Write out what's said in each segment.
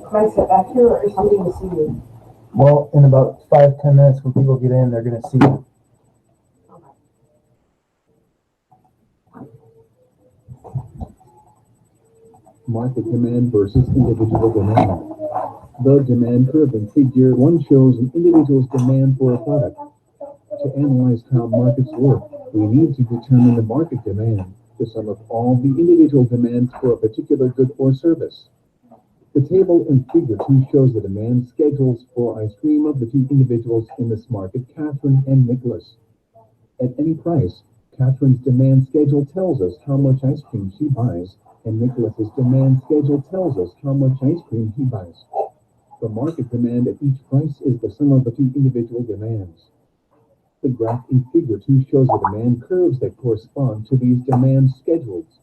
Can I sit back here or is somebody to see you? Well, in about 5-10 minutes, when people get in, they're going to see you. Market demand versus individual demand. The demand curve in figure 1 shows an individual's demand for a product. To analyze how markets work, we need to determine the market demand, the sum of all the individual demands for a particular good or service. The table in figure 2 shows the demand schedules for ice cream of the two individuals in this market, Catherine and Nicholas. At any price, Catherine's demand schedule tells us how much ice cream she buys, and Nicholas's demand schedule tells us how much ice cream he buys. The market demand at each price is the sum of the two individual demands. The graph in figure 2 shows the demand curves that correspond to these demand schedules.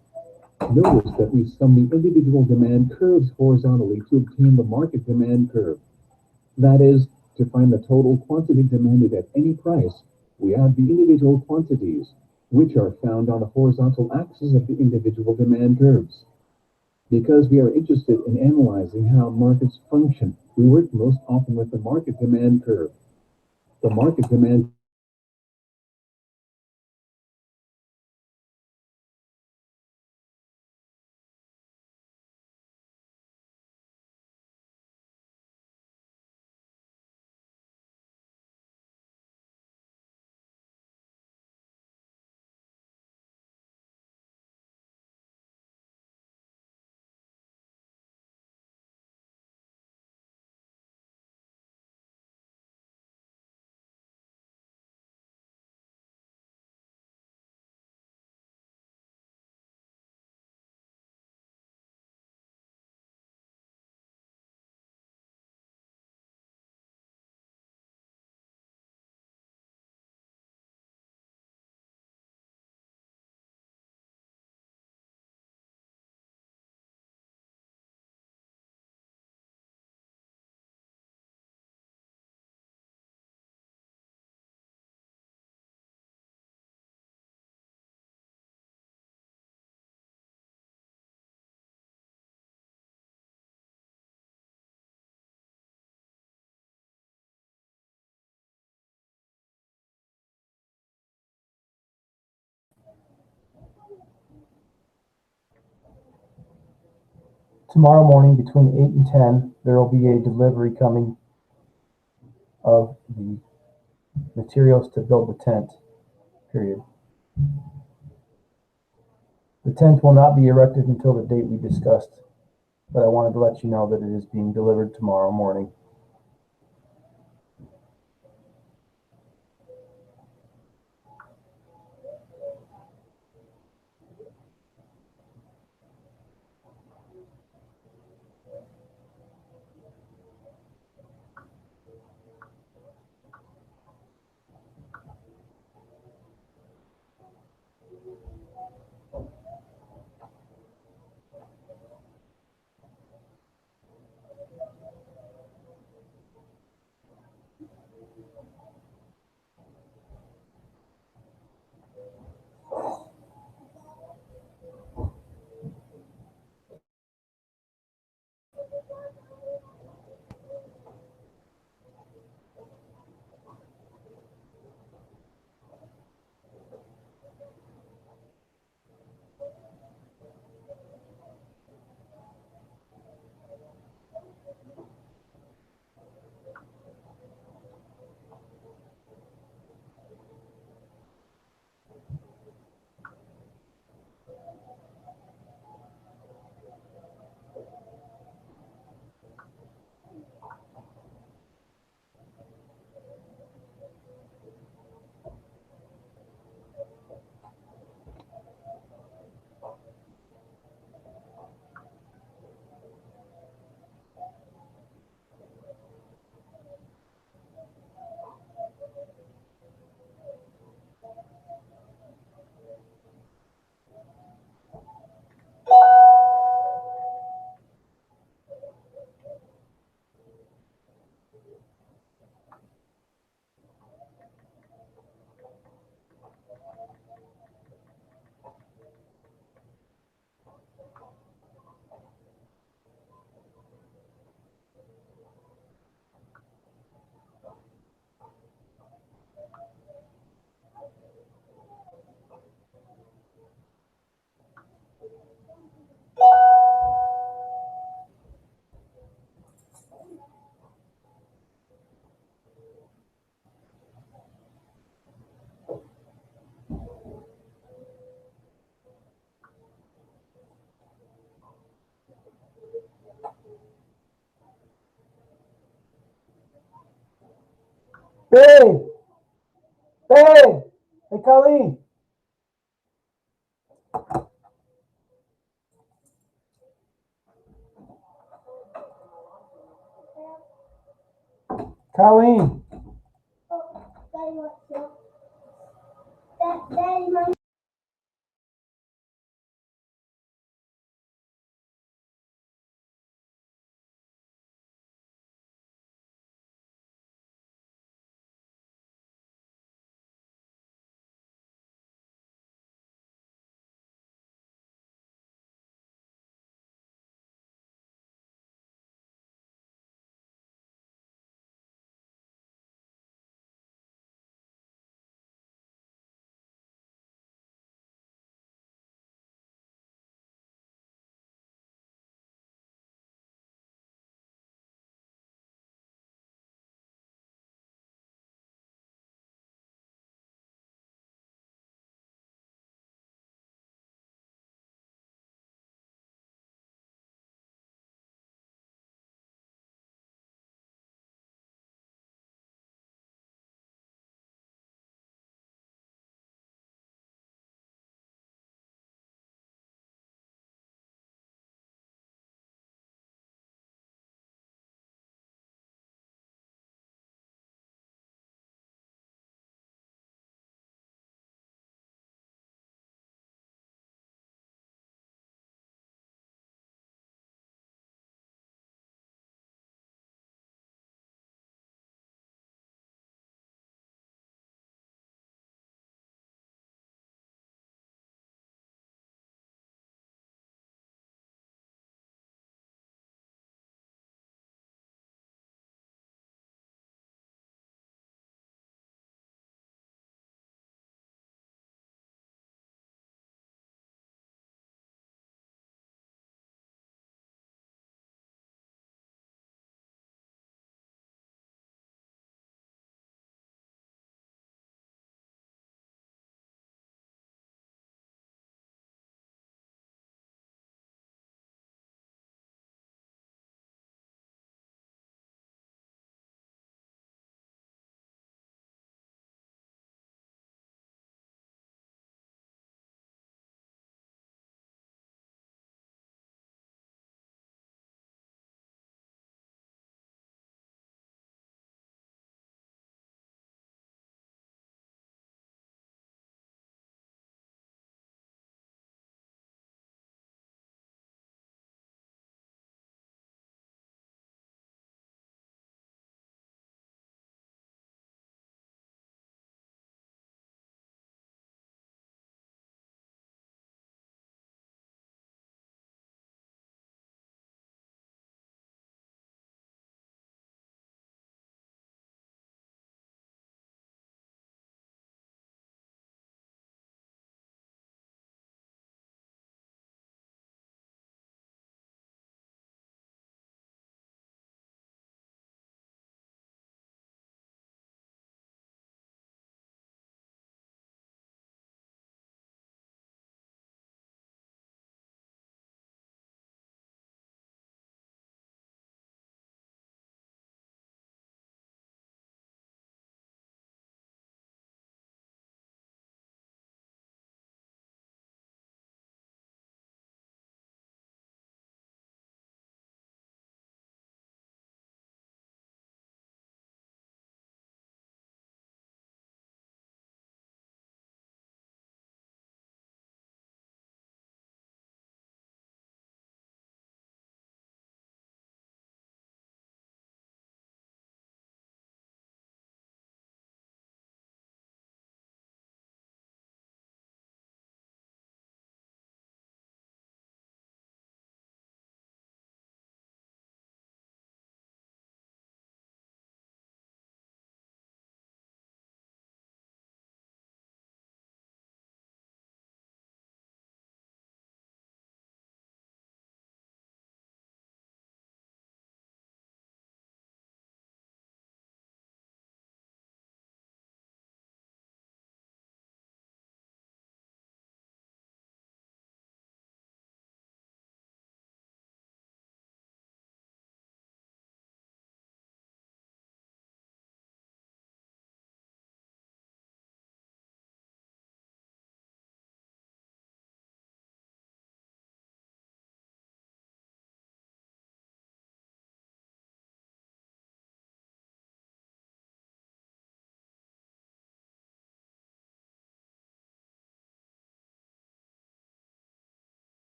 Notice that we sum the individual demand curves horizontally to obtain the market demand curve. That is, to find the total quantity demanded at any price, we add the individual quantities, which are found on the horizontal axis of the individual demand curves. Because we are interested in analyzing how markets function, we work most often with the market demand curve. The market demand Tomorrow morning between 8 and 10, there will be a delivery coming of the materials to build the tent, period. The tent will not be erected until the date we discussed, but I wanted to let you know that it is being delivered tomorrow morning. Babe! Babe! Hey, Colleen! Colleen!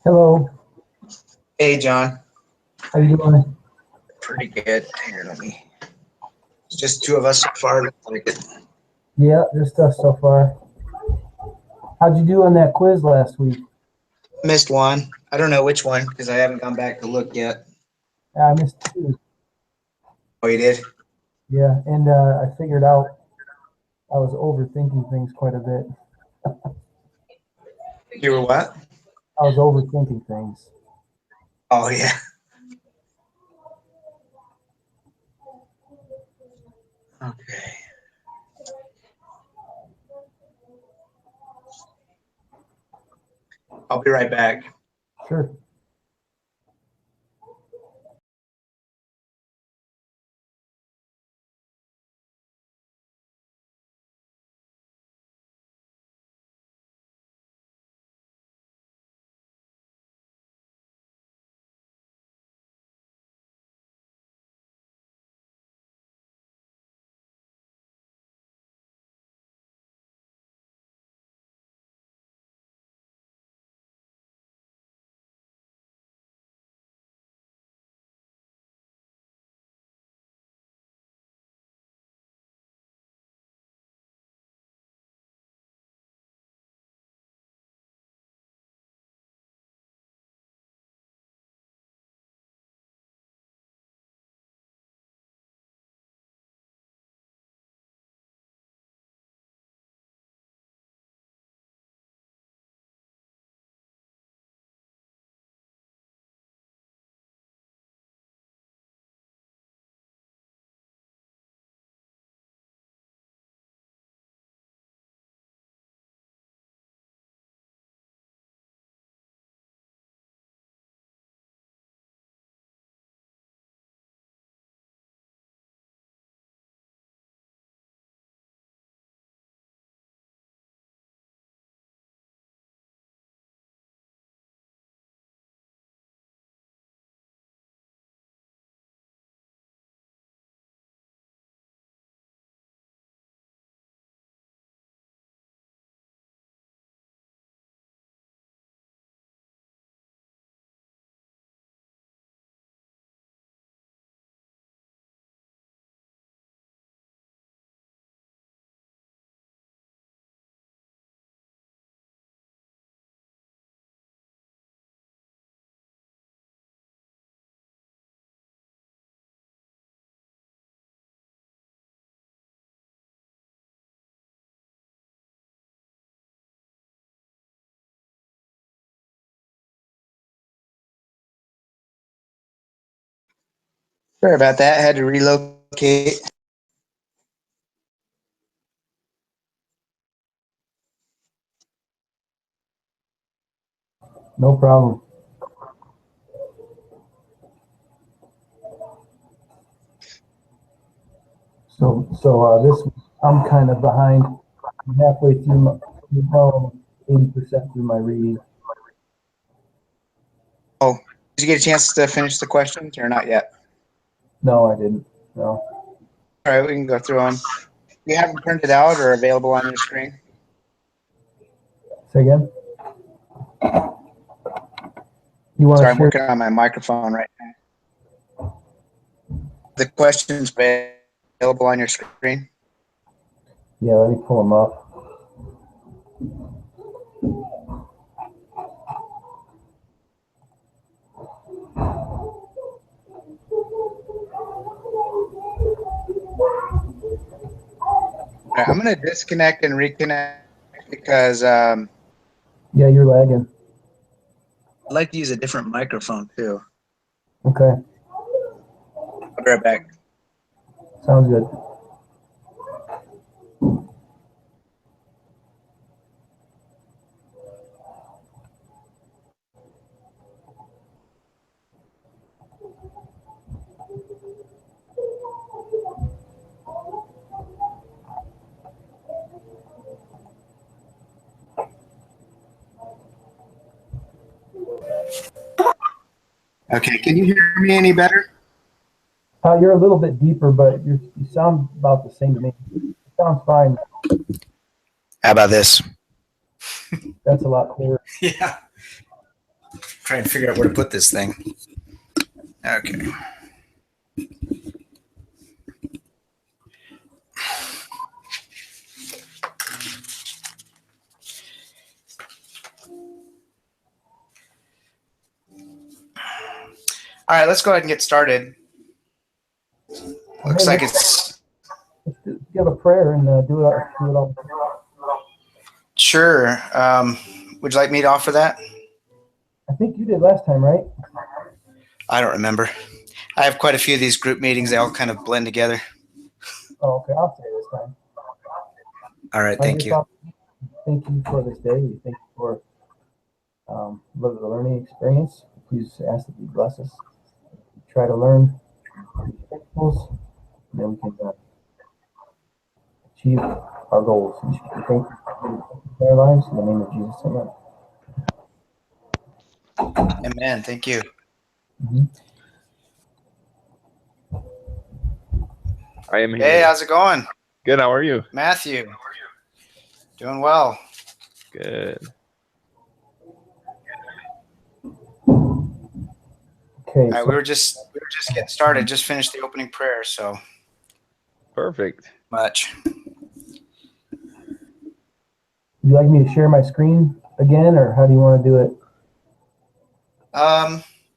Hello. Hey, John. How you doing? Pretty good. Here, it's just two of us so far. Looks like it. Yeah, just us so far. How'd you do on that quiz last week? Missed one. I don't know which one because I haven't gone back to look yet. I missed 2. Oh, you did? Yeah, and I figured out I was overthinking things quite a bit. You were what? I was overthinking things. Oh, yeah. Okay. I'll be right back. Sure. Sorry about that. I had to relocate. No problem. So this I'm kind of behind. I'm halfway through my 80% through my reading. Oh, did you get a chance to finish the questions or not yet? No, I didn't. No. All right, we can go through them. You have them printed out or available on your screen? Say again. You want Sorry, to I'm share? working on my microphone right now. The questions available on your screen? Yeah, let me pull them up. All right, I'm going to disconnect and reconnect because Yeah, you're lagging. I'd like to use a different microphone too. Okay, I'll be right back. sounds good. Okay, can you hear me any better? You're a little bit deeper, but you sound about the same to me. It sounds fine. How about this? That's a lot clearer. Yeah. try and figure out where to put this thing. Okay. All right, let's go ahead and get started. Looks like it's Let's give a prayer and do it all. sure. Would you like me to offer that? I think you did last time, right? I don't remember. I have quite a few of these group meetings. They all kind of blend together. Oh, okay. I'll say it this time. All right, thank you. Thank you for this day. We thank you for the learning experience. Please ask that you bless us. Try to learn these principles, and then we can achieve our goals. We thank you for our lives. In the name of Jesus, amen. Amen. Thank you. Mm-hmm. I am here. Hey, how's it going? Good. How are you? Matthew. Doing well. Good. Okay. All right, we were just getting started. Just finished the opening prayer, so Perfect. much. Would you like me to share my screen again, or how do you want to do it?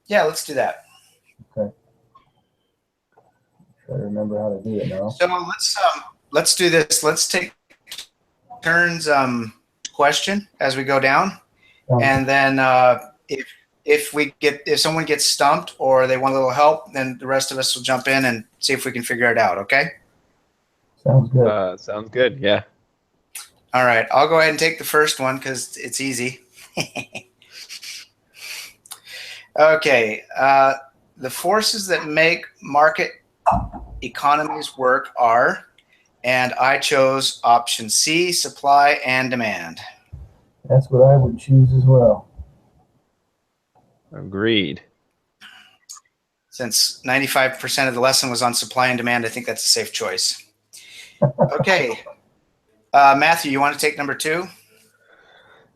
Yeah, let's do that. Okay. Try to remember how to do it now. So let's do this. Let's take turns question as we go down, and then if someone gets stumped or they want a little help, then the rest of us will jump in and see if we can figure it out. Okay. Sounds good. Sounds good. Yeah. All right. I'll go ahead and take the first one because it's easy. Okay. The forces that make market economies work are, and I chose option C, supply and demand. That's what I would choose as well. Agreed. Since 95% of the lesson was on supply and demand, I think that's a safe choice. Okay. Matthew, you want to take number 2?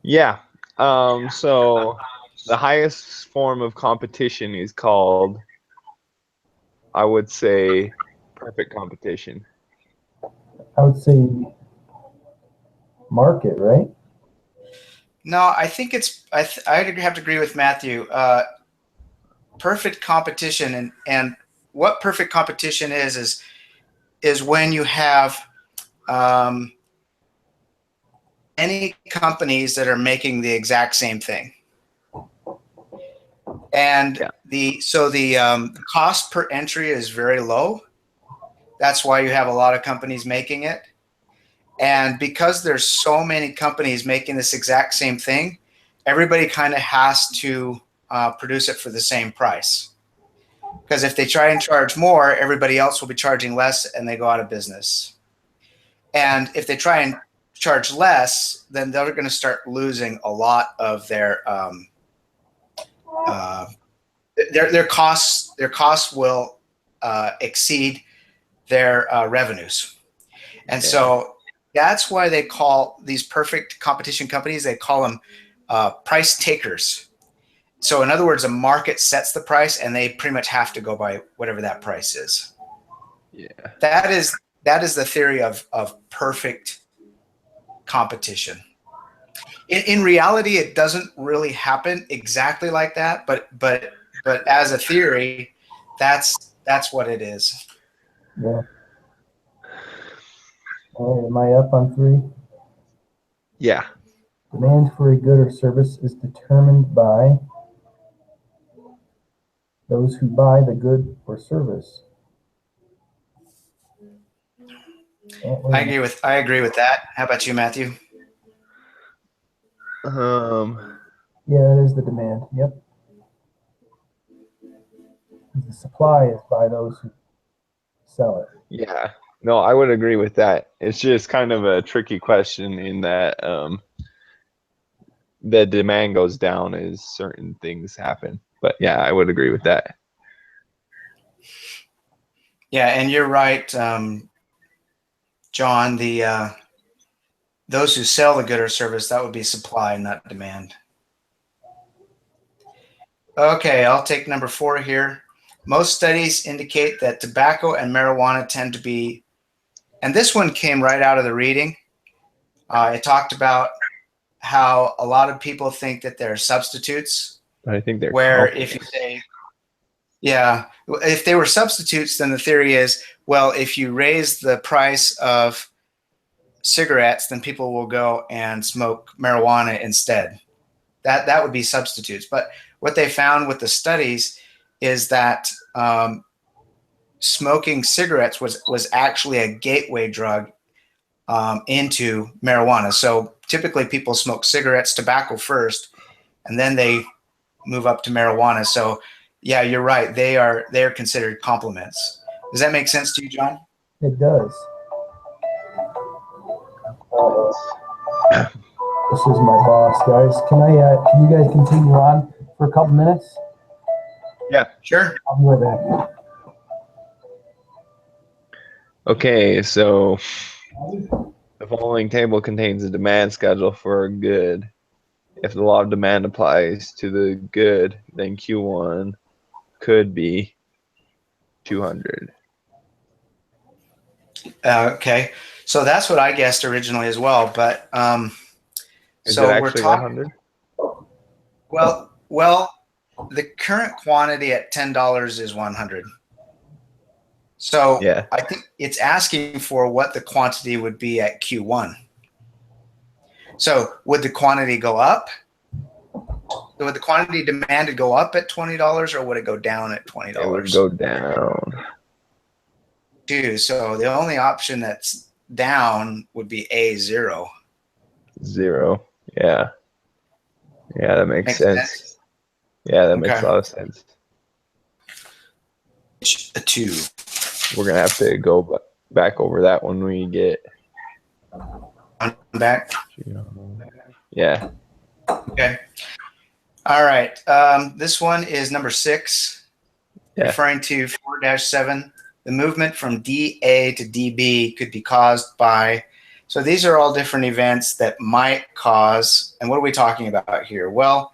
Yeah. So the highest form of competition is called, I would say, perfect competition. I would say market, right? No, I think it's I'd have to agree with Matthew. Perfect competition and what perfect competition is when you have any companies that are making the exact same thing. And Yeah. the cost per entry is very low. That's why you have a lot of companies making it. And because there's so many companies making this exact same thing, everybody kind of has to produce it for the same price. Because if they try and charge more, everybody else will be charging less and they go out of business. And if they try and charge less, then they're going to start losing a lot of their costs. Their costs will exceed their revenues. And so that's why they call these perfect competition companies, they call them price takers. So in other words, a market sets the price and they pretty much have to go by whatever that price is. Yeah. That is the theory of perfect competition. In reality, it doesn't really happen exactly like that, but as a theory, that's what it is. Yeah. All right, am I up on 3? Yeah. Demand for a good or service is determined by those who buy the good or service. I agree with that. How about you, Matthew? Yeah, that is the demand. Yep. The supply is by those who sell it. Yeah. No, I would agree with that. It's just kind of a tricky question in that the demand goes down as certain things happen. But yeah, I would agree with that. Yeah, and you're right, John. Those who sell the good or service, that would be supply, not demand. Okay, I'll take number 4 here. Most studies indicate that tobacco and marijuana tend to be, and this one came right out of the reading. It talked about how a lot of people think that they're substitutes, I think they're where if you say, yeah, if they were substitutes, then the theory is, well, if you raise the price of cigarettes, then people will go and smoke marijuana instead. That would be substitutes. But what they found with the studies is that smoking cigarettes was actually a gateway drug into marijuana. So typically people smoke cigarettes, tobacco first, and then they move up to marijuana. So yeah, you're right. They're considered complements. Does that make sense to you, John? It does. This is my boss, guys. Can you guys continue on for a couple minutes? Yeah. Sure. I'll be right back. Okay, so the following table contains a demand schedule for a good. If the law of demand applies to the good, then Q1 could be 200. Okay. So that's what I guessed originally as well. But Is so it we're actually talking. 100? Well, the current quantity at $10 is 100. So Yeah. I think it's asking for what the quantity would be at Q1. So would the quantity go up? Would the quantity demanded go up at $20, or would it go down at $20? It would go down. So the only option that's down would be A0. 0. Yeah. Yeah, that makes sense. Yeah, that makes a lot of sense. A 2. We're going to have to go back over that when we get back. Yeah. Okay. All right. This one is number 6, referring to 4-7. The movement from DA to DB could be caused by. So these are all different events that might cause. And what are we talking about here? Well,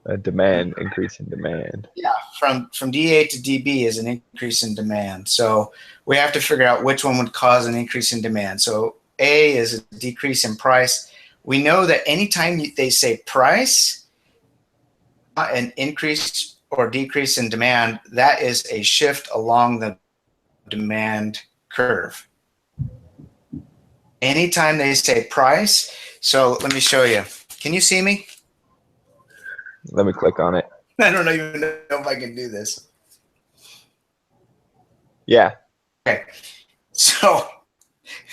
a demand, increase in demand. Yeah, from DA to DB is an increase in demand. So we have to figure out which one would cause an increase in demand. So A is a decrease in price. We know that anytime they say price, an increase or decrease in demand, that is a shift along the demand curve. Anytime they say price, so let me show you. Can you see me? Let me click on it. I don't even know if I can do this. Yeah. Okay. So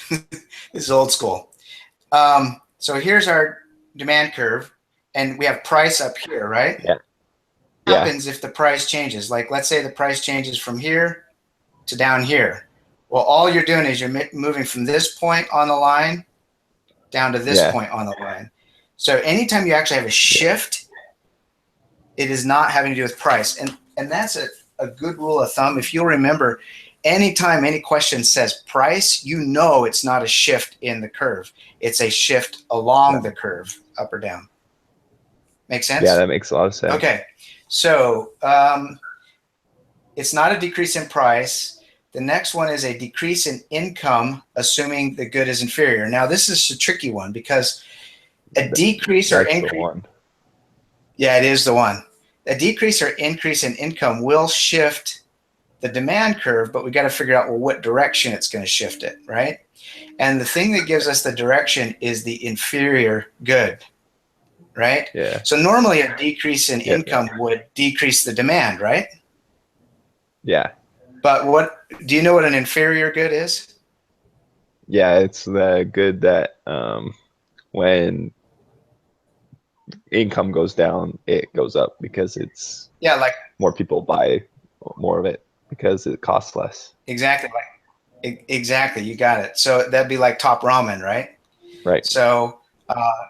this is old school. So here's our demand curve, and we have price up here, right? Yeah. What happens if the price changes? Like, let's say the price changes from here to down here. Well, all you're doing is you're moving from this point on the line down to this point on the line. So anytime you actually have a shift, it is not having to do with price. And that's a good rule of thumb. If you'll remember, anytime any question says price, you know it's not a shift in the curve. It's a shift along the curve, up or down. Make sense? Yeah, that makes a lot of sense. Okay. So it's not a decrease in price. The next one is a decrease in income, assuming the good is inferior. Now, this is a tricky one because a decrease or increase. Yeah, it is the one. A decrease or increase in income will shift the demand curve, but we got to figure out, well, what direction it's going to shift it, right? And the thing that gives us the direction is the inferior good, right? Yeah. So normally a decrease in income would decrease the demand, right? Yeah. But what do you know what an inferior good is? Yeah, it's the good that when income goes down, it goes up because it's like more people buy more of it because it costs less. Exactly. Exactly. You got it. So that'd be like top ramen, right? Right. So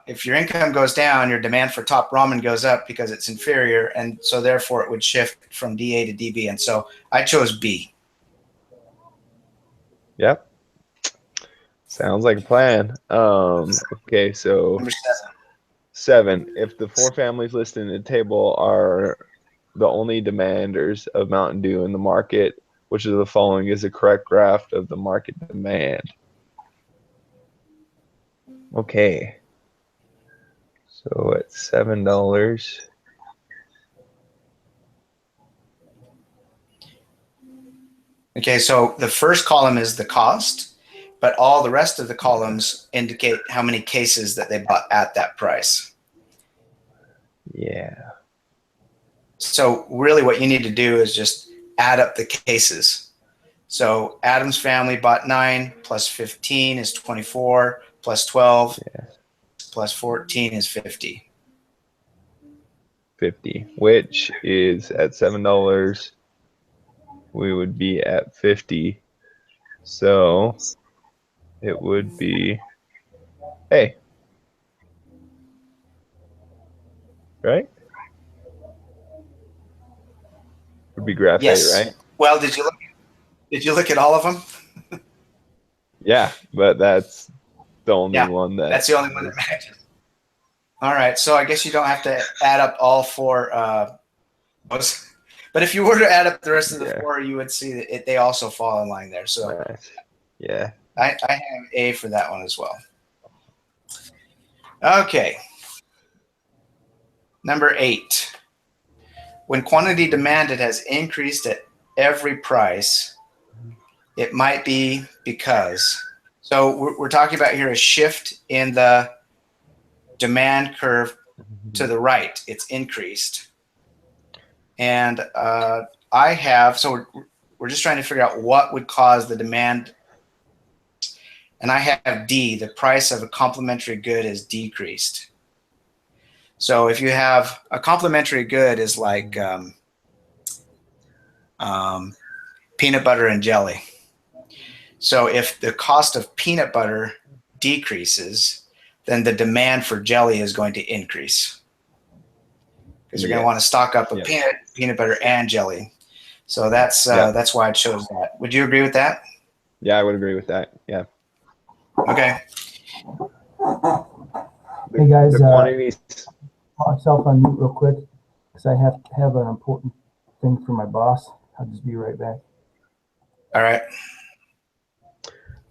if your income goes down, your demand for top ramen goes up because it's inferior, and so therefore it would shift from DA to DB. And so I chose B. Yep. Sounds like a plan. Okay, so Number 7. 7. If the 4 families listed in the table are the only demanders of Mountain Dew in the market, which of the following is the correct graph of the market demand? Okay. So at $7. Okay, so the first column is the cost, but all the rest of the columns indicate how many cases that they bought at that price. Yeah. So really what you need to do is just add up the cases. So Adam's family bought 9 plus 15 is 24 plus 12 plus 14 is 50. 50, which is at $7, we would be at 50. So it would be, hey, right? Would be graph A, Yes. right? Well, did you look at all of them? Yeah, but that's the only Yeah, one that that's the only one that matches. All right, so I guess you don't have to add up all four. But if you were to add up the rest of the four, you would see that they also fall in line there. So nice. Yeah. I have A for that one as well. Okay. Number 8. When quantity demanded has increased at every price, it might be because. So we're talking about here a shift in the demand curve to the right. It's increased. And so we're just trying to figure out what would cause the demand. And I have D, the price of a complementary good is decreased. So if you have a complementary good is like peanut butter and jelly. So if the cost of peanut butter decreases, then the demand for jelly is going to increase because you're going to want to stock up with peanut butter and jelly. So that's why I chose that. Would you agree with that? Yeah, I would agree with that. Yeah. Okay. Hey guys, the quantities. myself on mute real quick because I have an important thing for my boss. I'll just be right back. All right.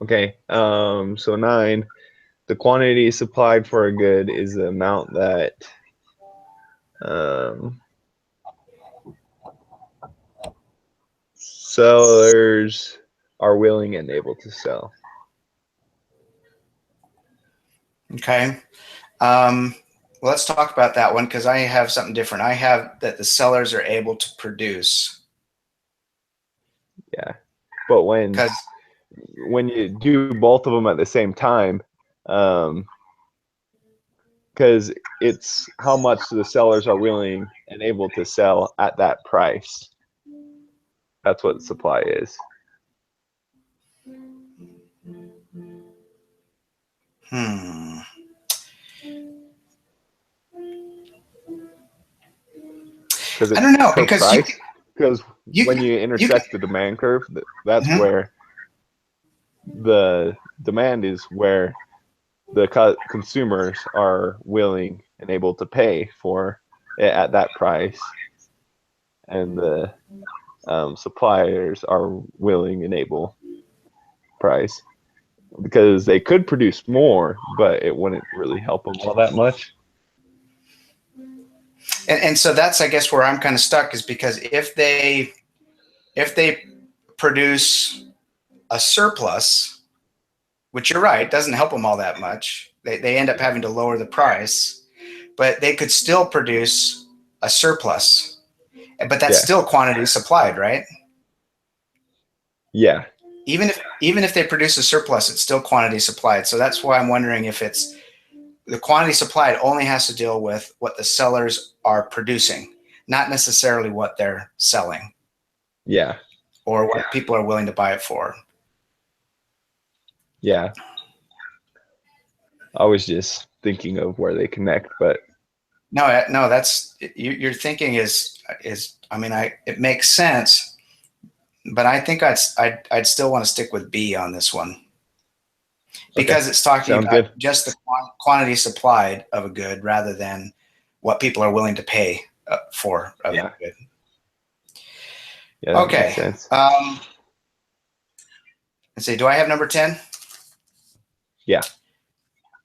Okay. So 9, the quantity supplied for a good is the amount that sellers are willing and able to sell. Okay. Well, let's talk about that one because I have something different. I have that the sellers are able to produce. Yeah. But when you do both of them at the same time, because it's how much the sellers are willing and able to sell at that price. That's what supply is. I don't know because when you intersect the demand curve, that's where the demand is where the consumers are willing and able to pay for it at that price, and the suppliers are willing and able price, because they could produce more, but it wouldn't really help them all that much. And so that's, I guess, where I'm kind of stuck is because if they produce a surplus, which you're right, doesn't help them all that much. They end up having to lower the price, but they could still produce a surplus. But that's still quantity supplied, right? Yeah. Even if they produce a surplus, it's still quantity supplied. So that's why I'm wondering if it's the quantity supplied only has to deal with what the sellers are producing, not necessarily what they're selling. Yeah. Or what people are willing to buy it for. Yeah. I was just thinking of where they connect, but no, that's your thinking is I mean, it makes sense, but I think I'd still want to stick with B on this one because it's talking about just the quantity supplied of a good rather than what people are willing to pay for a good. Yeah, that Okay. makes sense. Let's see. Do I have number 10? Yeah.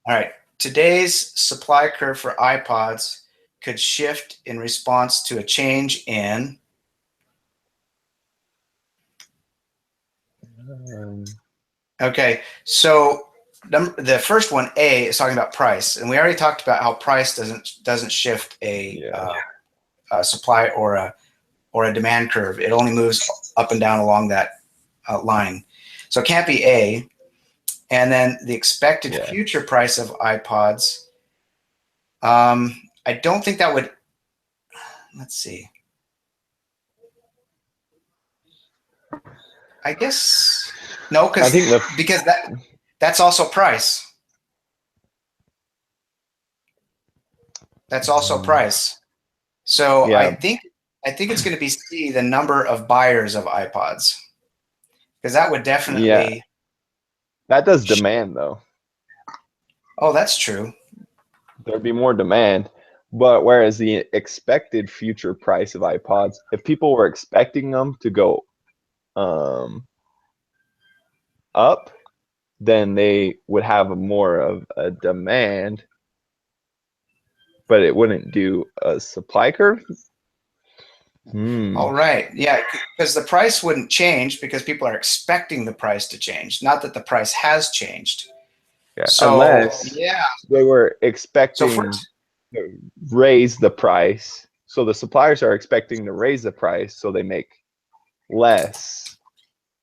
All right. Today's supply curve for iPods could shift in response to a change in. Okay. So the first one, A, is talking about price, and we already talked about how price doesn't shift a supply or a demand curve. It only moves up and down along that line. So it can't be A. And then the expected future price of iPods. I don't think that would. Let's see. I guess no, because that's also price. That's also price. So I think it's going to be C, the number of buyers of iPods, because that would definitely. Yeah. That does demand though. Oh, that's true. There'd be more demand. But whereas the expected future price of iPods, if people were expecting them to go up, then they would have more of a demand, but it wouldn't do a supply curve. All right. Yeah, because the price wouldn't change because people are expecting the price to change, not that the price has changed. Yeah. So, unless they were expecting to raise the price. So the suppliers are expecting to raise the price so they make less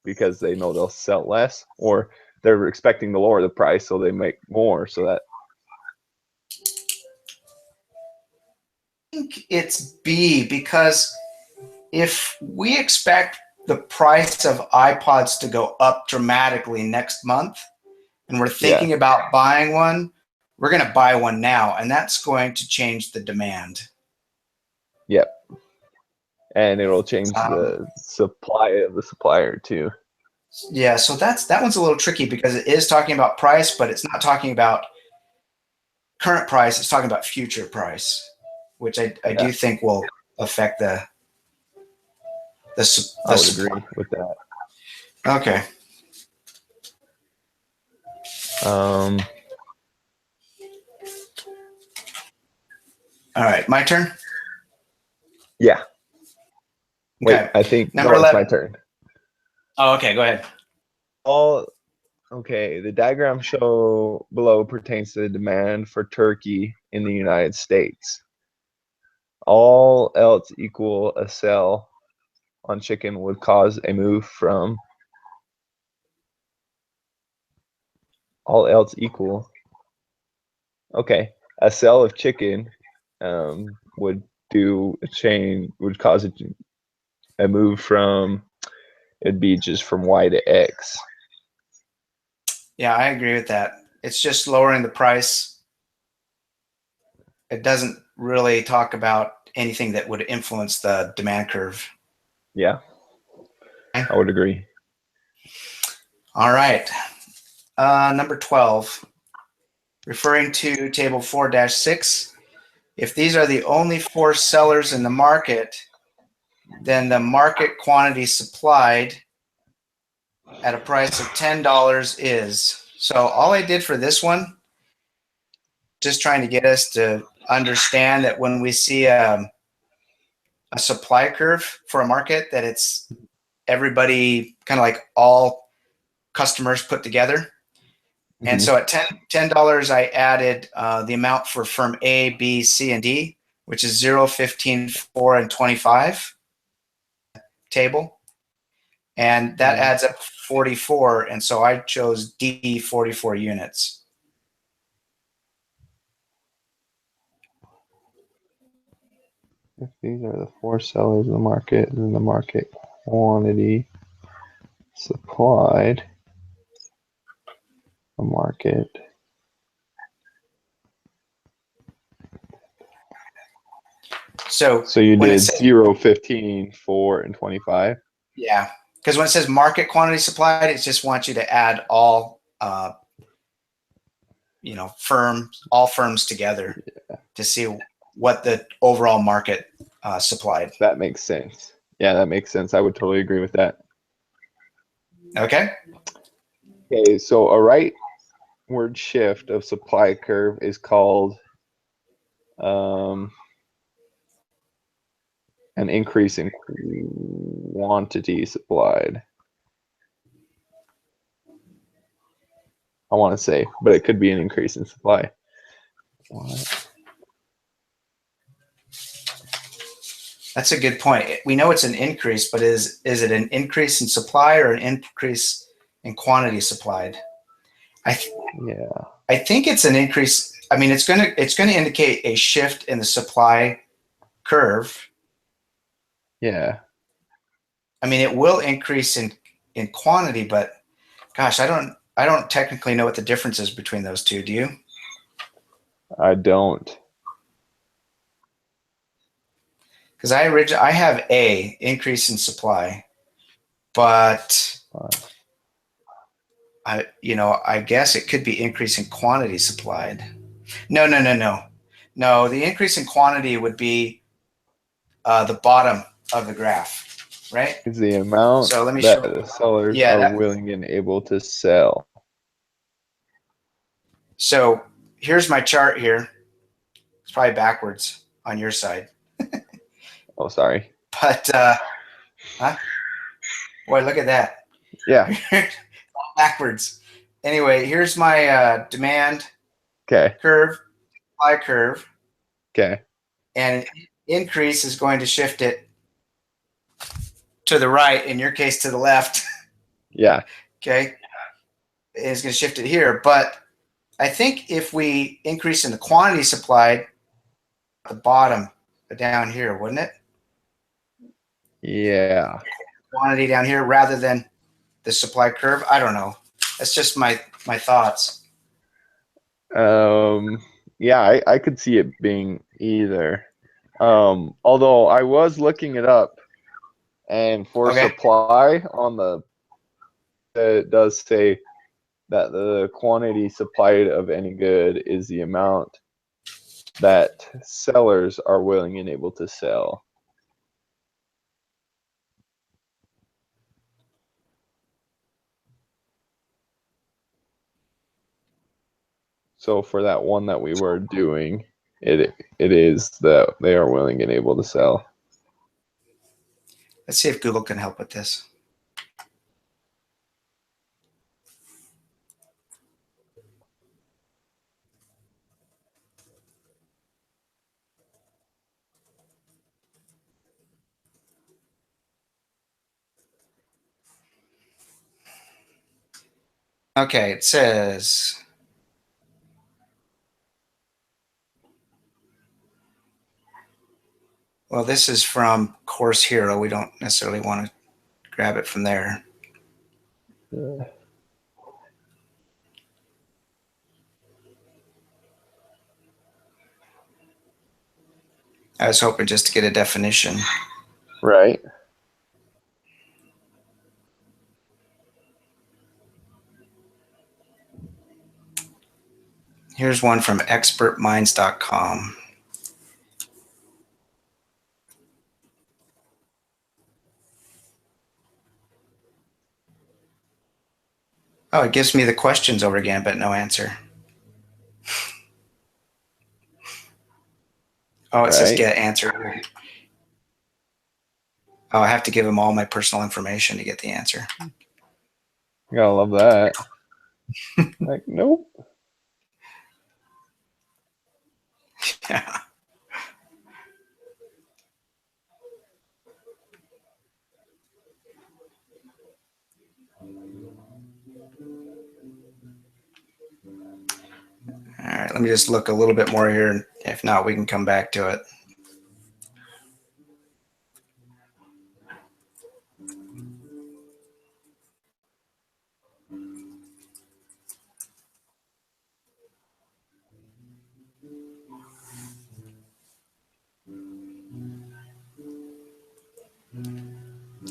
because they know they'll sell less, or they're expecting to lower the price so they make more so that. I think it's B, because if we expect the price of iPods to go up dramatically next month and we're thinking about buying one, we're going to buy one now, and that's going to change the demand. Yep. And it'll change the supply of the supplier too. Yeah, so that one's a little tricky because it is talking about price, but it's not talking about current price. It's talking about future price, which I do think will affect the I would agree with that. Okay. All right, my turn? Yeah. Wait, Okay. I think Number it's 11. my turn. Oh, okay, go ahead. Okay, the diagram show below pertains to the demand for turkey in the United States. All else equal, a sell on chicken would cause a move from all else equal. Okay, a sell of chicken would do a change, would cause a move from, it'd be just from Y to X. Yeah, I agree with that. It's just lowering the price. It doesn't really talk about anything that would influence the demand curve. Yeah, I would agree. All right. Number 12, referring to table 4-6, if these are the only 4 sellers in the market, then the market quantity supplied at a price of $10 is. So all I did for this one, just trying to get us to understand that when we see a supply curve for a market, that it's everybody, kind of like all customers put together. And so at $10, I added the amount for firm A, B, C, and D, which is 0, 15, 4, and 25 table. And that adds up 44. And so I chose D, 44 units. If these are the 4 sellers in the market, then the market quantity supplied a market. So you did 0, 15, 4, and 25? Yeah, because when it says market quantity supplied, it just wants you to add all, all firms together to see what the overall market supplied. That makes sense. Yeah, that makes sense. I would totally agree with that. Okay. Okay, so a rightward shift of supply curve is called an increase in quantity supplied. I want to say, but it could be an increase in supply. What? That's a good point. We know it's an increase, but is it an increase in supply or an increase in quantity supplied? Yeah. I think it's an increase. I mean, it's gonna indicate a shift in the supply curve. Yeah. I mean, it will increase in quantity, but gosh, I don't technically know what the difference is between those two. Do you? I don't. Because I have a increase in supply, but I guess it could be increase in quantity supplied. No. No, the increase in quantity would be the bottom of the graph, right? Is the amount So let me that show. the sellers Yeah. are willing and able to sell. So here's my chart here. It's probably backwards on your side, Oh, sorry. but boy, look at that. Yeah. Backwards. Anyway, here's my demand Okay. curve, supply curve, Okay. and increase is going to shift it to the right. In your case, to the left. Yeah. Okay, it's going to shift it here, but I think if we increase in the quantity supplied, at the bottom down here, wouldn't it? Yeah. Quantity down here rather than the supply curve. I don't know. That's just my thoughts. Yeah, I could see it being either. Although I was looking it up, and for Okay. supply on it does say that the quantity supplied of any good is the amount that sellers are willing and able to sell. So for that one that we were doing, it is that they are willing and able to sell. Let's see if Google can help with this. Okay, it says well, this is from Course Hero. We don't necessarily want to grab it from there. I was hoping just to get a definition. Right. Here's one from expertminds.com. Oh, it gives me the questions over again, but no answer. Oh, it says Right. get answer. Oh, I have to give them all my personal information to get the answer. You gotta love that. Like, nope. Yeah. All right, let me just look a little bit more here. If not, we can come back to it.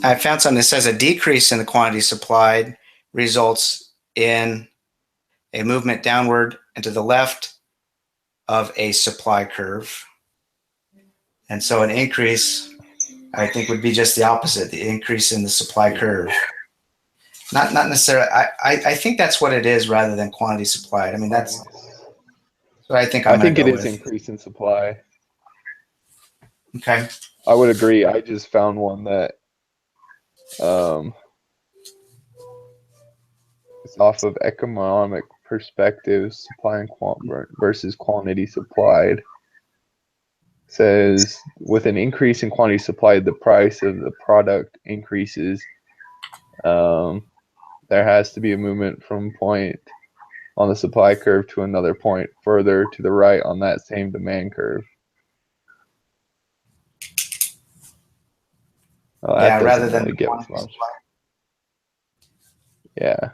I found something that says a decrease in the quantity supplied results in a movement downward and to the left of a supply curve. And so an increase, I think would be just the opposite, the increase in the supply curve. Not necessarily. I think that's what it is rather than quantity supplied. I mean, that's what I think I'm I going think to it go is with. increase in supply. Okay. I would agree. I just found one that is off of economic perspectives, supply and versus quantity supplied. Says with an increase in quantity supplied, the price of the product increases. There has to be a movement from point on the supply curve to another point further to the right on that same demand curve. Well, that Yeah, doesn't rather than really give us quantity much. supply. Yeah.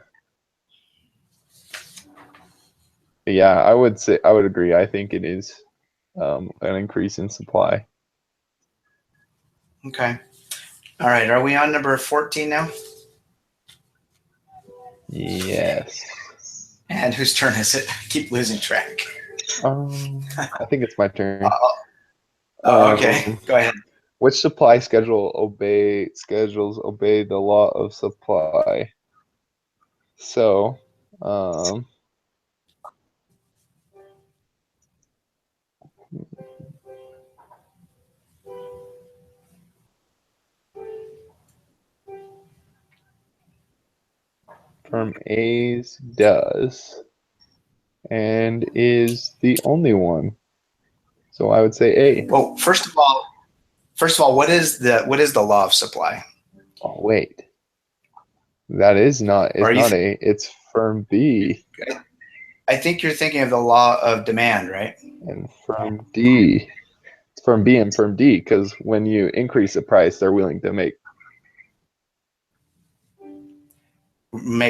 But yeah, I would agree. I think it is an increase in supply. Okay. All right. Are we on number 14 now? Yes. And whose turn is it? Keep losing track. I think it's my turn. Okay. Go ahead. Which supply schedules obey the law of supply? So, Firm A's does and is the only one. So I would say A. Well, first of all, what is the law of supply? Oh wait, that is not. It's Or not A. It's Firm B I think you're thinking of the law of demand, right? and Firm D. It's Firm B and Firm D because when you increase the price, they're willing to make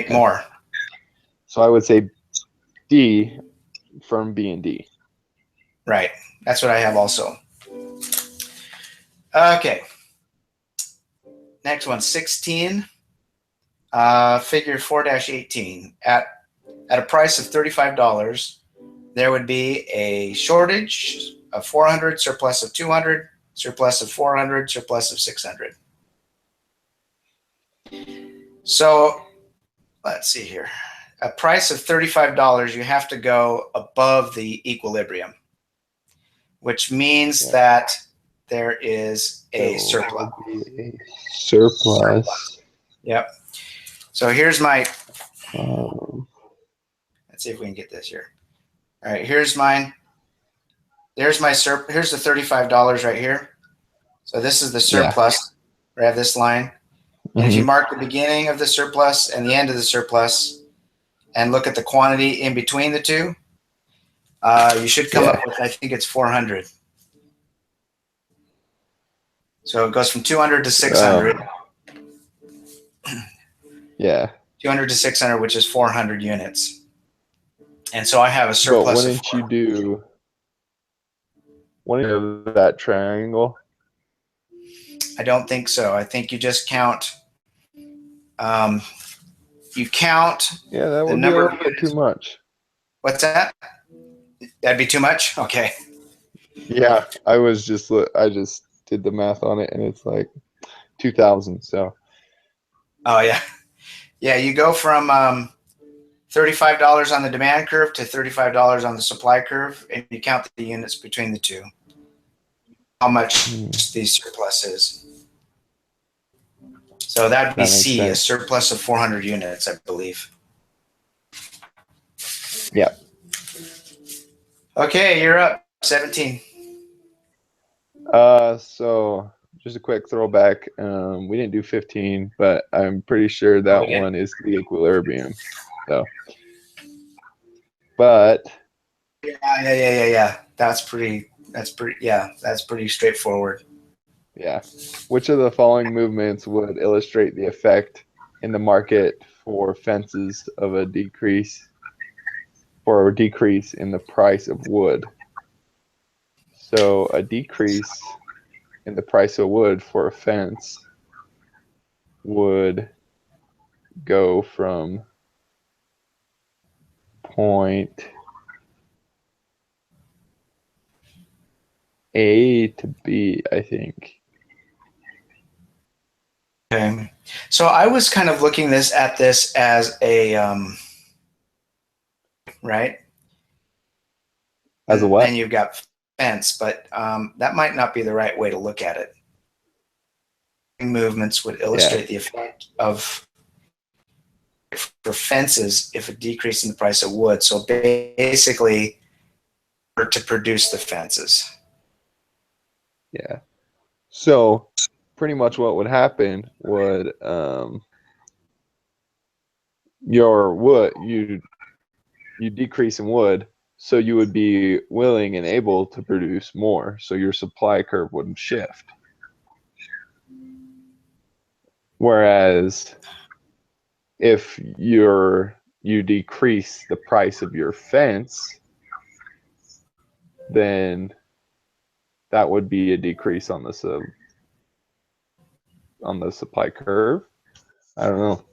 More. So I would say D, Firm B and D. Right. That's what I have also. Okay. Next one, 16. Figure 4-18. At a price of $35, there would be a shortage of 400, surplus of 200, surplus of 400, surplus of 600. So let's see here. A price of $35, you have to go above the equilibrium, which means that there is a surplus. A surplus. Yep. So here's my, Um, let's see if we can get this here. All right, here's mine. Here's the $35 right here. So this is the surplus. We have this line. And if you mark the beginning of the surplus and the end of the surplus and look at the quantity in between the two, you should come up with, I think it's 400. So it goes from 200 to 600. Yeah. 200 to 600, which is 400 units. And so I have a surplus. But wouldn't you do that triangle? I don't think so. I think you just count. You count. Yeah, that would be a little bit too much. What's that? That'd be too much? Okay. Yeah, I just did the math on it and it's like 2,000. So. Oh yeah. Yeah, you go from $35 on the demand curve to $35 on the supply curve, and you count the units between the two. How much the surplus is. So that'd be C, a surplus of 400 units, I believe. Yeah. Okay, you're up. 17. So just a quick throwback. We didn't do 15, but I'm pretty sure that one is the equilibrium. So, but Yeah. That's pretty straightforward. Yeah. Which of the following movements would illustrate the effect in the market for fences of a decrease in the price of wood? So a decrease in the price of wood for a fence would go from point A to B, I think. Okay. So I was kind of looking at this as a right. As a And what? then you've got fence, but that might not be the right way to look at it. Movements would illustrate the effect of for fences if a decrease in the price of wood. So basically, to produce the fences. Yeah. So pretty much what would happen would your wood you decrease in wood, so you would be willing and able to produce more, so your supply curve wouldn't shift. Whereas if you decrease the price of your fence, then that would be a decrease on the supply curve. I don't know.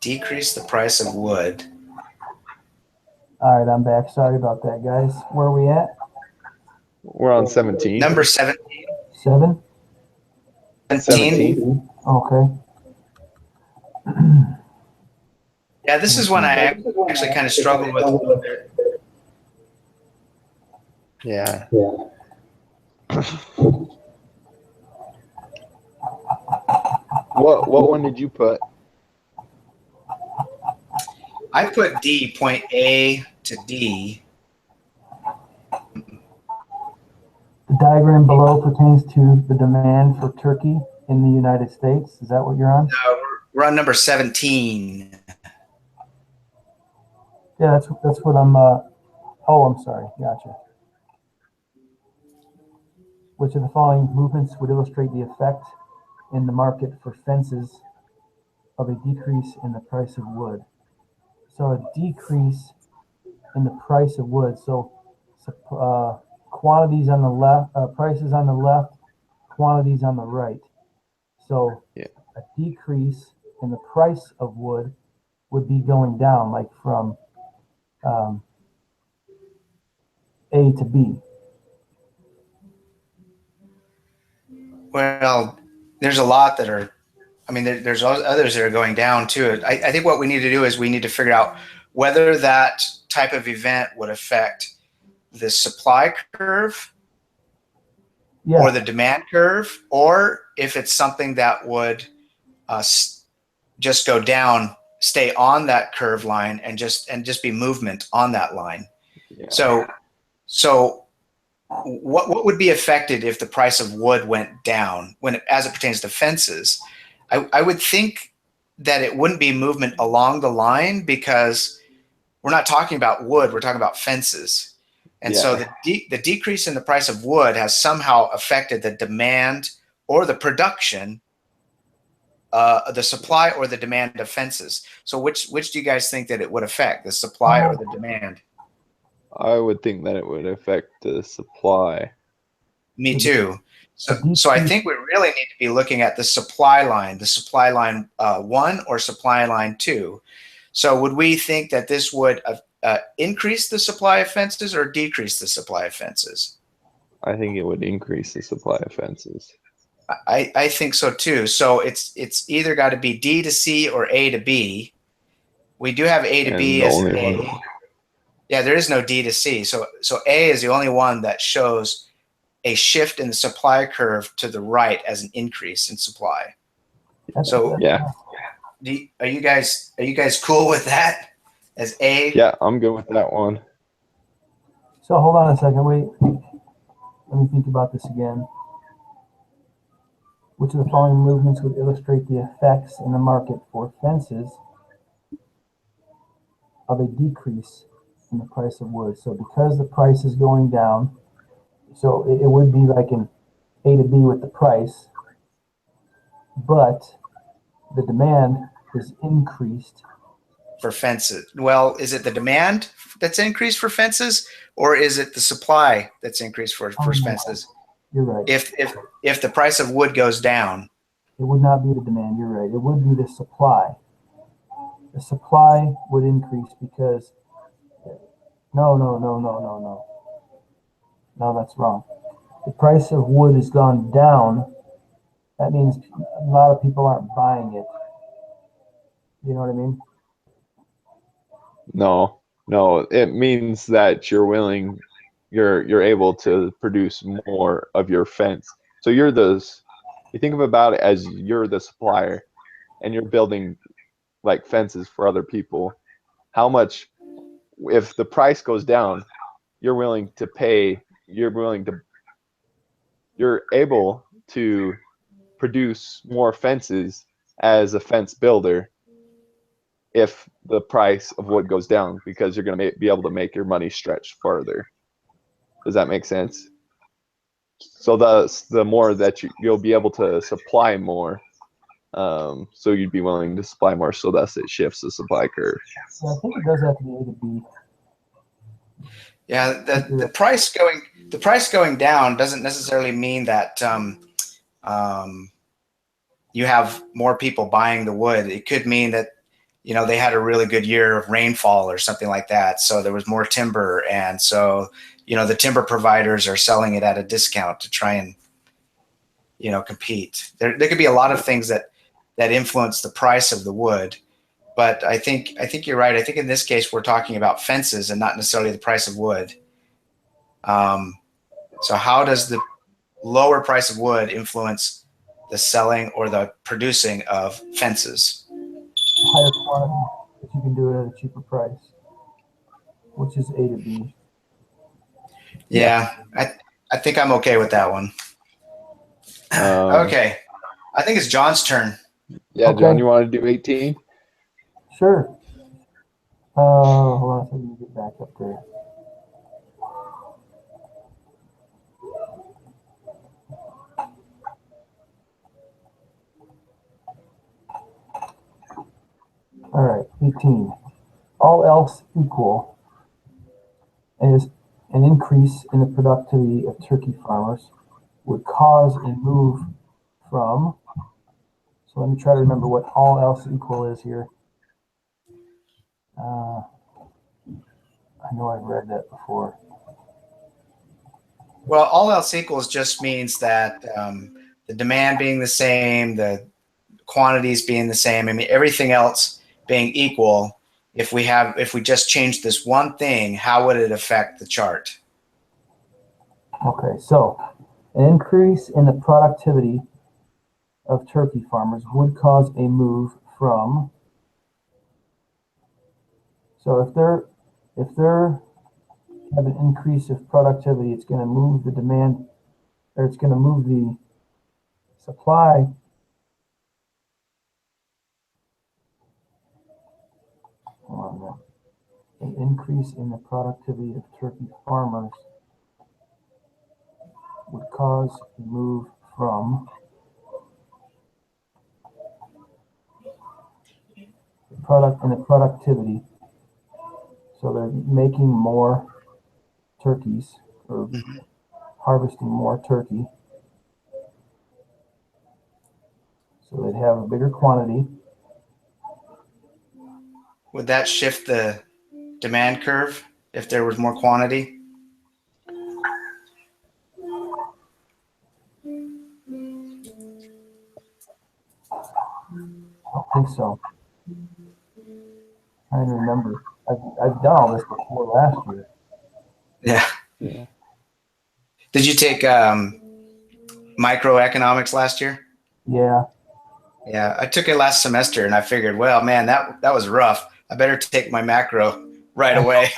Decrease the price of wood. All right, I'm back. Sorry about that, guys. Where are we at? We're on 17. Number 17. 7? 17. Okay. Yeah, this is one I actually kind of struggled with a little bit. Yeah. What one did you put? I put D, point A to D. The diagram below pertains to the demand for turkey in the United States. Is that what you're on? We're on number 17. Yeah, that's what I'm. Oh, I'm sorry. Gotcha. Which of the following movements would illustrate the effect in the market for fences of a decrease in the price of wood? So a decrease in the price of wood. So quantities on the left, prices on the left, quantities on the right. So Yeah. a decrease in the price of wood would be going down, like from A to B. Well, there's a lot that are, I mean, there's others that are going down too. I think what we need to do is we need to figure out whether that type of event would affect the supply curve or the demand curve, or if it's something that would just go down, stay on that curve line, and just be movement on that line. Yeah. So what would be affected if the price of wood went down as it pertains to fences? I would think that it wouldn't be movement along the line, because we're not talking about wood, we're talking about fences. And so the decrease in the price of wood has somehow affected the demand or the production, the supply or the demand of fences. So which do you guys think that it would affect, the supply or the demand? I would think that it would affect the supply. Me too. So I think we really need to be looking at the supply line 1 or supply line 2. So would we think that this would increase the supply of fences or decrease the supply of fences? I think it would increase the supply of fences. I think so too. So it's either got to be D to C or A to B. We do have A to B as A. Yeah, there is no D to C. So A is the only one that shows a shift in the supply curve to the right as an increase in supply. So yeah, are you guys cool with that as A? Yeah, I'm good with that one. So hold on a second. Wait. Let me think about this again. Which of the following movements would illustrate the effects in the market for fences of a decrease in the price of wood? So because the price is going down, so it would be like an A to B with the price, but the demand is increased for fences. Well, is it the demand that's increased for fences, or is it the supply that's increased for fences? You're right. If the price of wood goes down, it would not be the demand. You're right. It would be the supply. The supply would increase because no. No, that's wrong. The price of wood has gone down. That means a lot of people aren't buying it. You know what I mean? No, no, it means that you're able to produce more of your fence. So you think of about it as you're the supplier and you're building like fences for other people. How much, if the price goes down, you're willing to pay, you're able to produce more fences as a fence builder if the price of wood goes down because you're going to be able to make your money stretch further. Does that make sense? So the more that you'll be able to supply more, so you'd be willing to supply more. So thus it shifts the supply curve. Yeah, I think it does have to be A to B. Yeah, the price going down doesn't necessarily mean that you have more people buying the wood. It could mean that they had a really good year of rainfall or something like that, so there was more timber, and so the timber providers are selling it at a discount to try and compete. There could be a lot of things that influence the price of the wood. But I think you're right. I think in this case we're talking about fences and not necessarily the price of wood. So how does the lower price of wood influence the selling or the producing of fences? Higher quantity, if you can do it at a cheaper price, which is A to B. Yeah, I think I'm okay with that one. Okay, I think it's John's turn. Yeah, Okay. John, you want to do 18? Sure. Hold on a second, let me get back up there. All right, 18. All else equal, is an increase in the productivity of turkey farmers would cause a move from, so let me try to remember what all else equal is here. I know I've read that before. Well, all else equals just means that the demand being the same, the quantities being the same. I mean, everything else being equal. If we just change this one thing, how would it affect the chart? Okay, so an increase in the productivity of turkey farmers would cause a move from, so if they're have an increase of productivity, it's going to move the demand, or it's going to move the supply. Hold on now. An increase in the productivity of turkey farmers would cause a move from the product and the productivity. So they're making more turkeys or harvesting more turkey. So they'd have a bigger quantity. Would that shift the demand curve if there was more quantity? I don't think so. I don't remember. I've done all this before last year. Yeah. Yeah. Did you take microeconomics last year? Yeah. Yeah, I took it last semester, and I figured, well, man, that was rough. I better take my macro right away.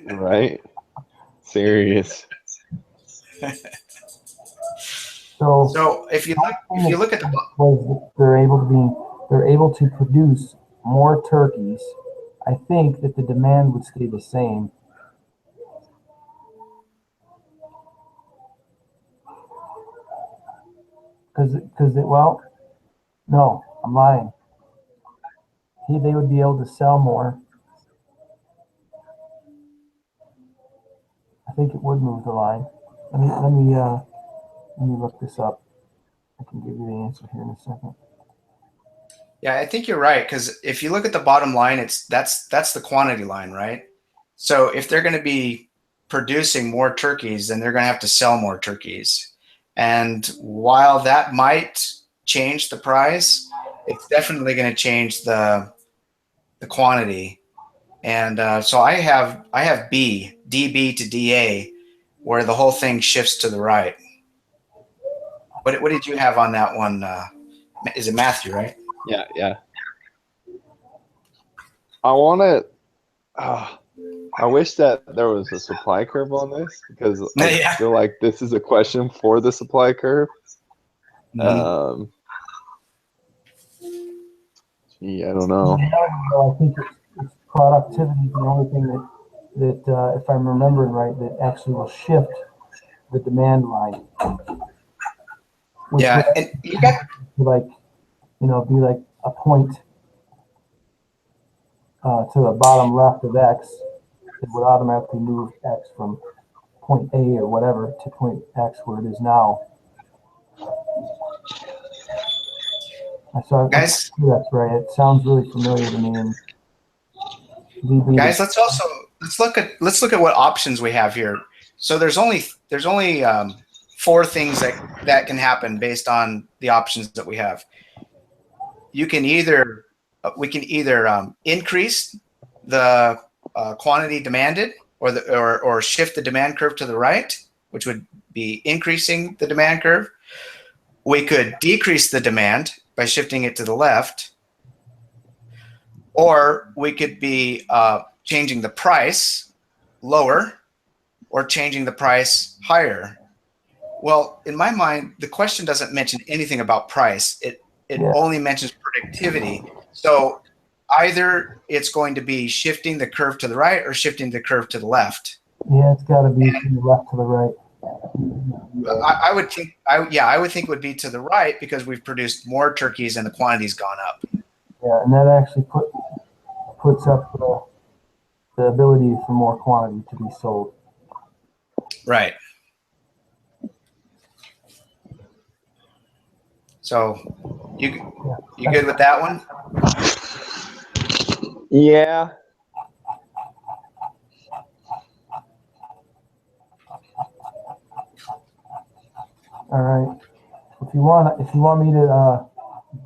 Right? Serious. So if you look at the was they're able to produce more turkeys. I think that the demand would stay the same. Well, no, I'm lying. They would be able to sell more. I think it would move the line. Let me look this up. I can give you the answer here in a second. Yeah, I think you're right, because if you look at the bottom line, that's the quantity line, right? So if they're going to be producing more turkeys, then they're going to have to sell more turkeys. And while that might change the price, it's definitely going to change the quantity. And so I have B, DB to DA, where the whole thing shifts to the right. What did you have on that one? Is it Matthew, right? Yeah. I want to. I wish that there was a supply curve on this, because I Yeah. feel like this is a question for the supply curve. Mhm. Gee, I don't know. I think it's productivity is the only thing that if I'm remembering right, that actually will shift the demand line. Which Yeah, and you got be like a point to the bottom left of X. It would automatically move X from point A or whatever to point X where it is now. So guys. that's right. It sounds really familiar to me. And Guys, let's look at what options we have here. So there's only four things that can happen based on the options that we have. We can either increase the quantity demanded, or shift the demand curve to the right, which would be increasing the demand curve. We could decrease the demand by shifting it to the left, or we could be changing the price lower or changing the price higher. Well, in my mind, the question doesn't mention anything about price. It only mentions productivity. So either it's going to be shifting the curve to the right or shifting the curve to the left. Yeah, it's got to be from the left to the right. I would think it would be to the right, because we've produced more turkeys and the quantity's gone up. Yeah, and that actually puts up the ability for more quantity to be sold. Right. So you good with that one? Yeah. All right. If you want me to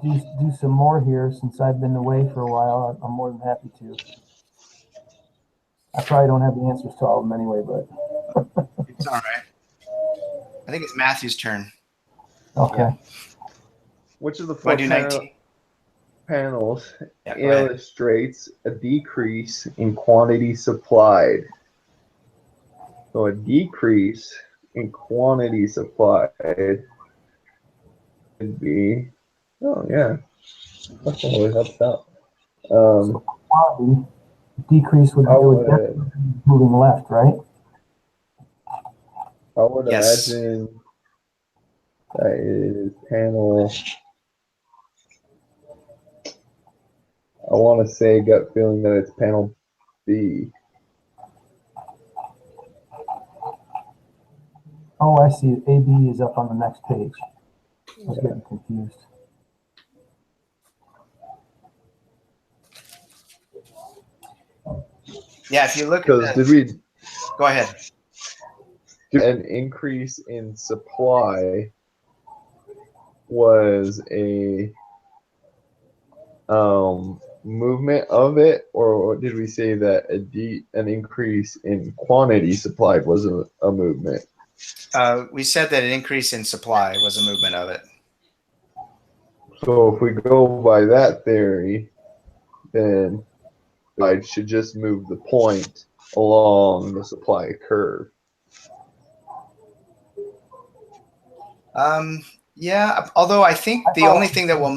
do some more here, since I've been away for a while, I'm more than happy to. I probably don't have the answers to all of them anyway, but It's all right. I think it's Matthew's turn. okay. Yeah. Which of the four panels illustrates a decrease in quantity supplied? So a decrease in quantity supplied could be, oh yeah, that always helps out. So quantity decrease would be moving left, right? I would imagine that is panel. I want to say gut feeling that it's panel B. Oh, I see. AB is up on the next page. I was getting confused. Yeah, if you look at that. Did we go ahead? An increase in supply was a movement of it, or did we say that an increase in quantity supplied was a movement? We said that an increase in supply was a movement of it. So if we go by that theory, then I should just move the point along the supply curve. Yeah, although I think the only thing that will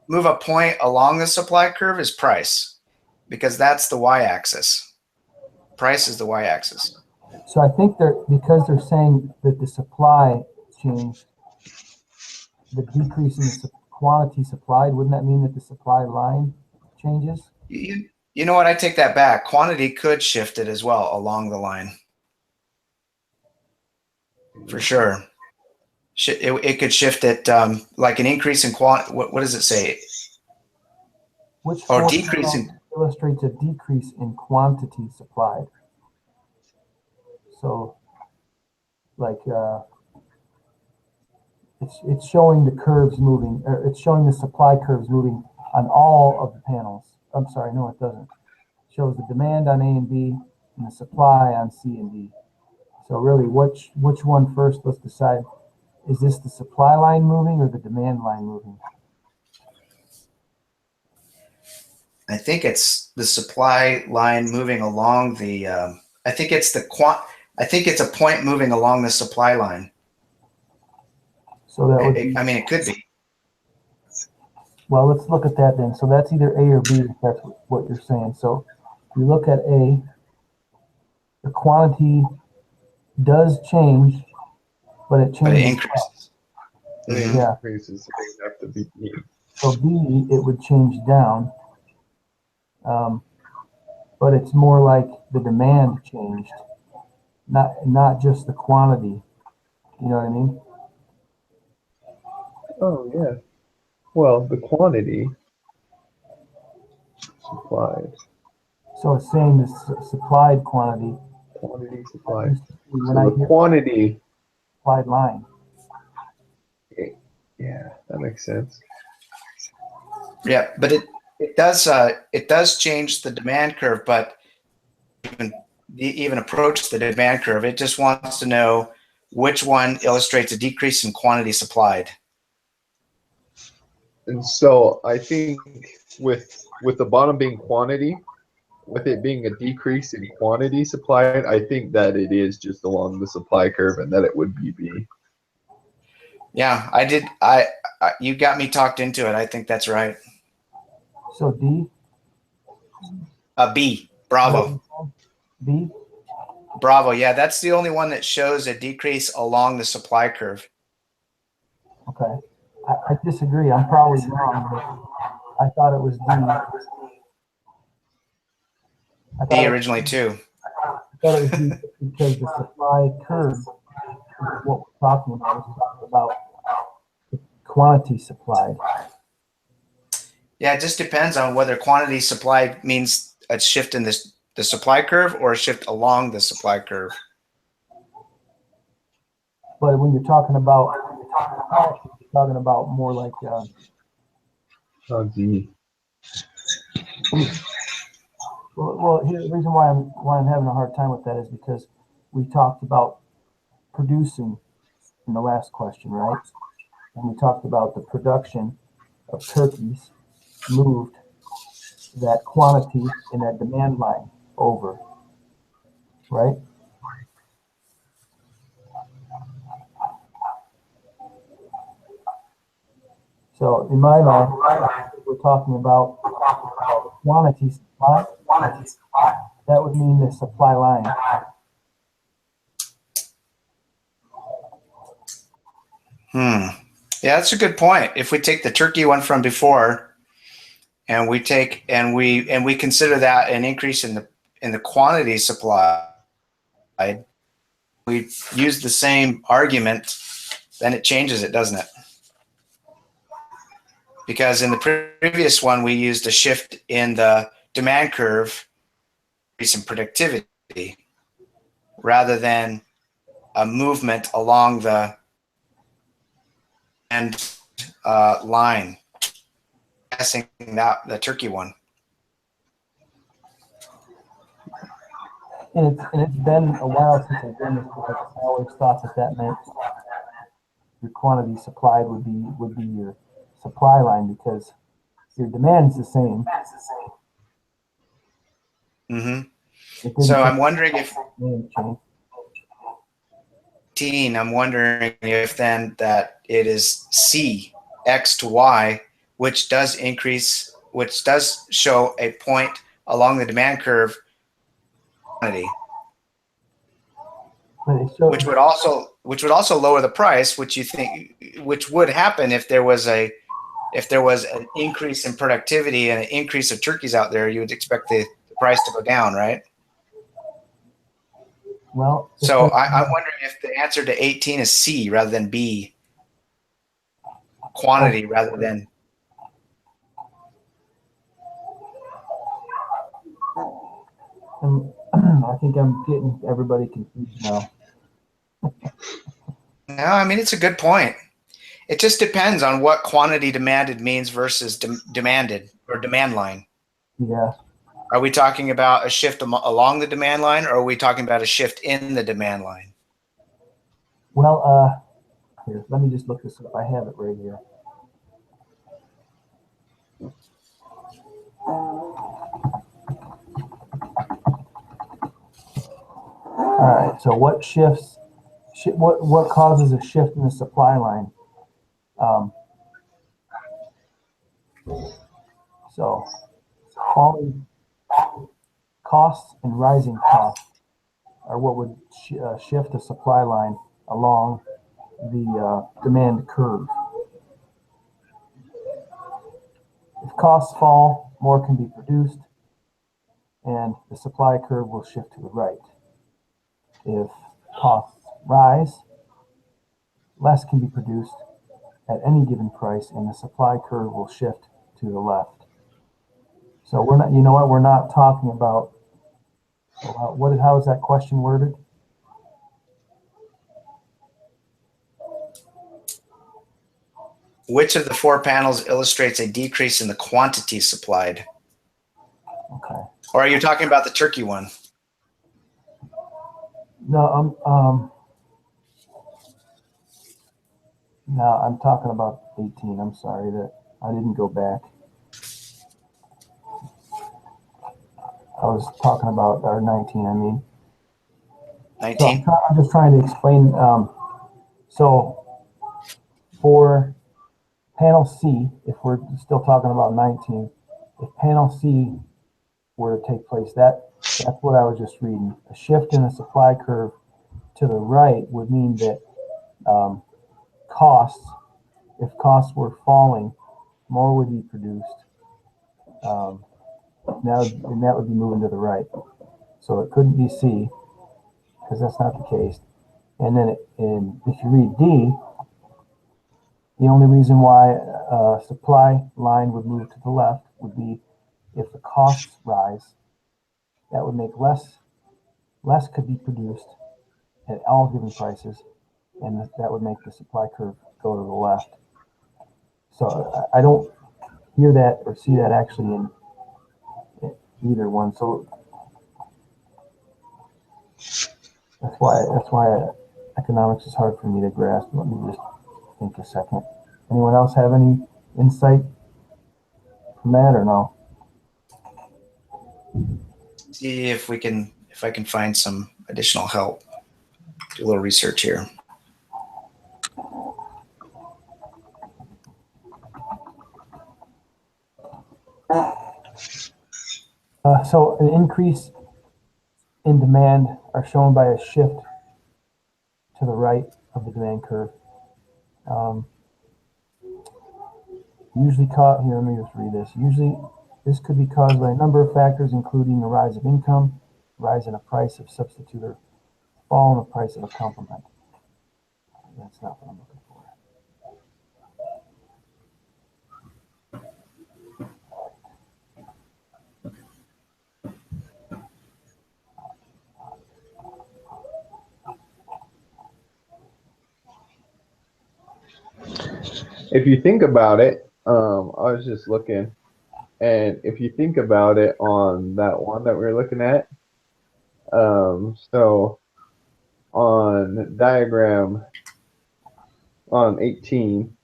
move a point along the supply curve is price, because that's the y-axis. Price is the y-axis. So I think because they're saying that the supply changed, the decrease in the quantity supplied, wouldn't that mean that the supply line changes? You know what? I take that back. Quantity could shift it as well along the line. For sure. It could shift it like an increase in quantity. What does it say? Decrease in illustrates a decrease in quantity supplied. So like it's showing the curves moving, or it's showing the supply curves moving on all of the panels. I'm sorry, no, it doesn't. It shows the demand on A and B and the supply on C and D. So really, which one first? Let's decide. Is this the supply line moving or the demand line moving? I think it's the supply line moving along the. I think it's the I think it's a point moving along the supply line. So that would be, I mean, it could be. well, let's look at that then. So that's either A or B, if that's what you're saying. So if you look at A, the quantity does change, but it changes. But it increases. It Yeah. increases, so they have to be B. So B, it would change down. But it's more like the demand changed, not just the quantity. You know what I mean? Oh yeah. Well, the quantity supplied. So it's saying the supplied quantity. Quantity supplied. When So I the hear quantity. supplied line. Yeah, that makes sense. Yeah, but it does change the demand curve, but even approach the demand curve. It just wants to know which one illustrates a decrease in quantity supplied. And so I think with the bottom being quantity, with it being a decrease in quantity supplied, I think that it is just along the supply curve and that it would be B. Yeah, I did. You got me talked into it. I think that's right. So D. B. Bravo. B. Bravo. Yeah, that's the only one that shows a decrease along the supply curve. Okay. I disagree. I'm probably wrong, but I thought it was D. B originally too. I thought it was D because the supply curve is what we're talking about. We're talking about the quantity supplied. Yeah, it just depends on whether quantity supplied means a shift in the supply curve or a shift along the supply curve. But when you're talking about you're talking about more like D. well, here the reason why I'm having a hard time with that is because we talked about producing in the last question, right? And we talked about the production of turkeys moved that quantity in that demand line over, right? So in my mind, we're talking about quantity supply. That would mean the supply line. Yeah, that's a good point. If we take the turkey one from before and we consider that an increase in the quantity supplied, we use the same argument, then it changes it, doesn't it? Because in the previous one, we used a shift in the demand curve, increase in productivity, rather than a movement along the end line. Guessing that the turkey one. And it's been a while since I've done this, but I always thought that meant your quantity supplied would be your supply line because your demand's the same. Mm-hmm. So I'm wondering if I'm wondering if then that it is C, X to Y, which does show a point along the demand curve quantity, which would also lower the price, which would happen if there was an increase in productivity and an increase of turkeys out there. You would expect the price to go down, right? Well, so I'm wondering if the answer to 18 is C rather than B, quantity rather than. I think I'm getting everybody confused now. No, I mean, it's a good point. It just depends on what quantity demanded means versus demanded or demand line. Yeah. Are we talking about a shift along the demand line, or are we talking about a shift in the demand line? Well, here, let me just look this up. I have it right here. All right. So what shifts? What causes a shift in the supply line? So falling costs and rising costs are what would shift the supply line along the demand curve. If costs fall, more can be produced, and the supply curve will shift to the right. If costs rise, less can be produced at any given price, and the supply curve will shift to the left. So we're not, you know what, we're not talking about, how is that question worded? Which of the four panels illustrates a decrease in the quantity supplied? Okay. Or are you talking about the turkey one? No, no, I'm talking about 18. I'm sorry that I didn't go back. I was talking about, or 19, I mean. 19? So I'm just trying to explain. So for panel C, if we're still talking about 19, if panel C were to take place, that's what I was just reading. A shift in the supply curve to the right would mean that if costs were falling, more would be produced. And that would be moving to the right. So it couldn't be C, because that's not the case. And then if you read D, the only reason why supply line would move to the left would be if the costs rise. That would make less could be produced at all given prices, and that would make the supply curve go to the left. So I don't hear that or see that actually in either one. So that's why economics is hard for me to grasp. Let me just think a second. Anyone else have any insight from that or no? See if I can find some additional help. Do a little research here. So an increase in demand are shown by a shift to the right of the demand curve. Usually here, let me just read this. Usually this could be caused by a number of factors, including the rise of income, rise in the price of substitute, or fall in the price of a complement. That's not what I'm looking for. If you think about it, I was just looking, and if you think about it on that one that we were looking at, so on diagram on 18,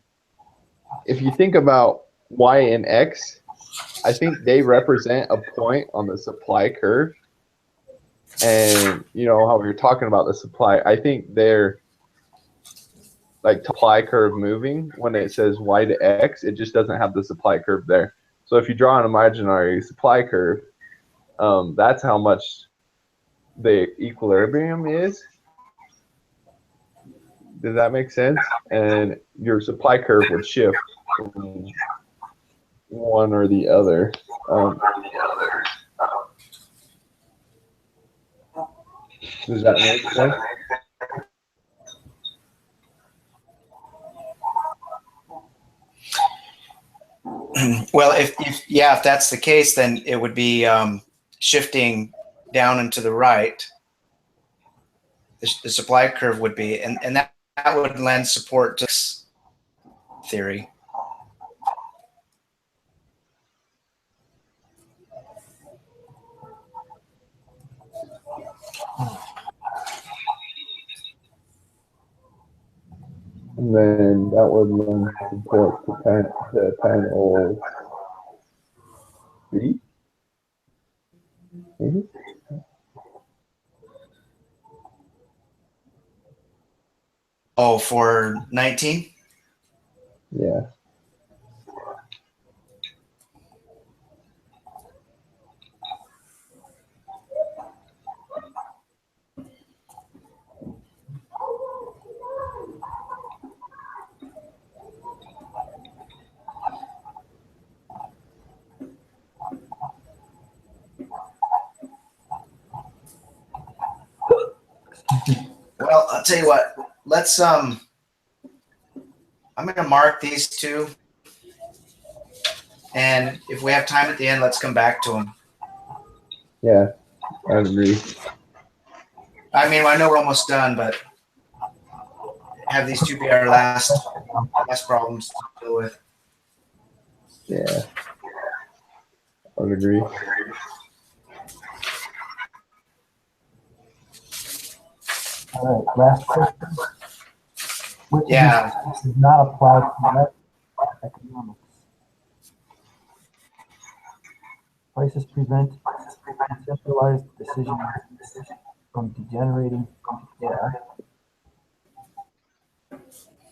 if you think about Y and X, I think they represent a point on the supply curve. And you know how we were talking about the supply, I think they're like supply curve moving. When it says Y to X, it just doesn't have the supply curve there. So if you draw an imaginary supply curve, that's how much the equilibrium is. Does that make sense? And your supply curve would shift from one or the other. Does that make sense? Well, if that's the case, then it would be shifting down and to the right, the supply curve would be, and that would lend support to this theory. And then that would lend support to panel B. Maybe? Oh, for 19? Yeah. Well, I'll tell you what. Let's I'm going to mark these two, and if we have time at the end, let's come back to them. Yeah, I agree. I mean, I know we're almost done, but have these two be our last problems to deal with. Yeah, I would agree. All right, last question. Which Yeah. of these does not apply to net economics? Prices prevent decentralized decision from degenerating into chaos.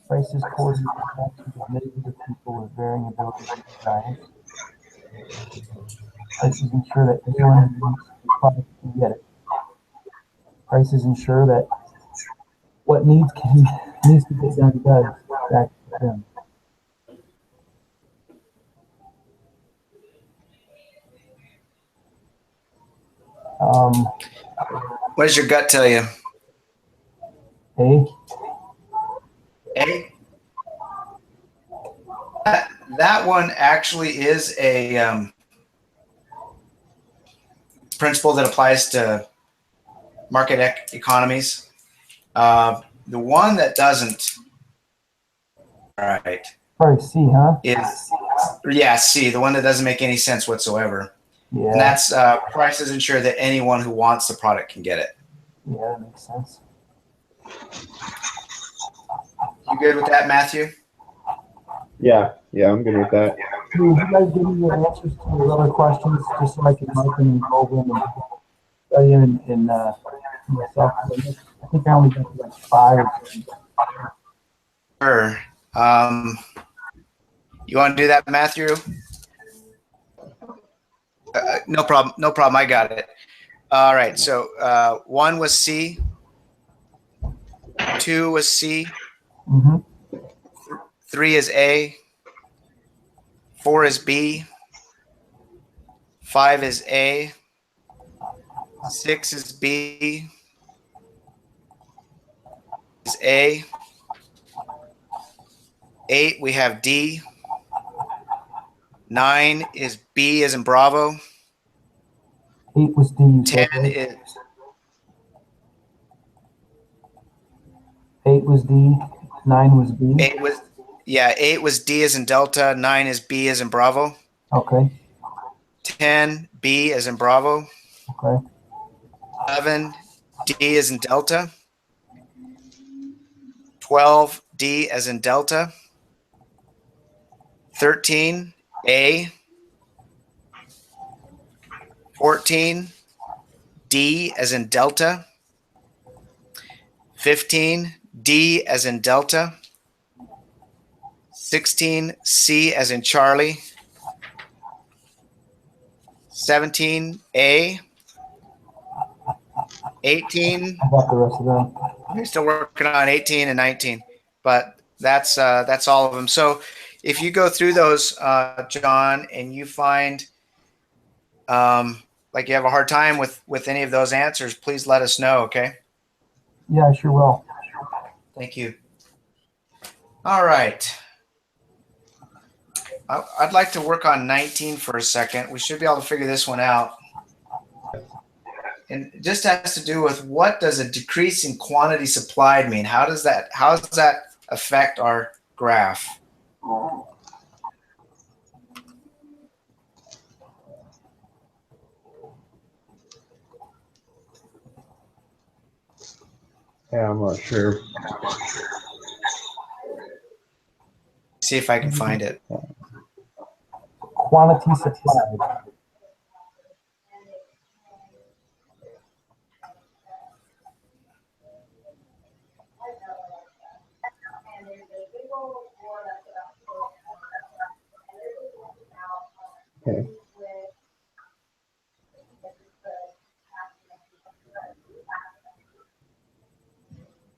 Prices coordinate the actions of millions of people with varying abilities and desires. Prices ensure that anyone who needs the product can get it. Prices ensure that what needs to get done does that get done. What does your gut tell you? A. A. That one actually is a principle that applies to market economies. The one that doesn't, all right, Probably C, huh? is C, the one that doesn't make any sense whatsoever. Yeah. And that's prices ensure that anyone who wants the product can get it. Yeah, that makes sense. You good with that, Matthew? Yeah, I'm good with that. Hey, you guys give me your answers to your other questions just so I can mark them and go over them and study them in myself. I think I only got to like 5 or 6. Sure. You want to do that, Matthew? No problem. No problem. I got it. All right. So 1 was C. 2 was C. Mm-hmm. 3 is A. 4 is B. 5 is A. 6 is B. Is A. 8 we have D. 9 is B as in Bravo. 8 was D. 10 right? is 8 was D. 9 was B. 8 was D as in Delta. 9 is B as in Bravo. Okay. 10 B as in Bravo. Okay. 11 D as in Delta. 12 D as in Delta. 13 A. 14 D as in Delta. 15 D as in Delta. 16 C as in Charlie. 17 A. 18. I got the rest of them. We're still working on 18 and 19, but that's all of them. So if you go through those, John, and you find like you have a hard time with any of those answers, please let us know. Okay. Yeah, I sure will. Thank you. All right. I'd like to work on 19 for a second. We should be able to figure this one out. and it just has to do with what does a decrease in quantity supplied mean? How does that affect our graph? Yeah, I'm not sure. See if I can find it. Quantity supplied. Okay.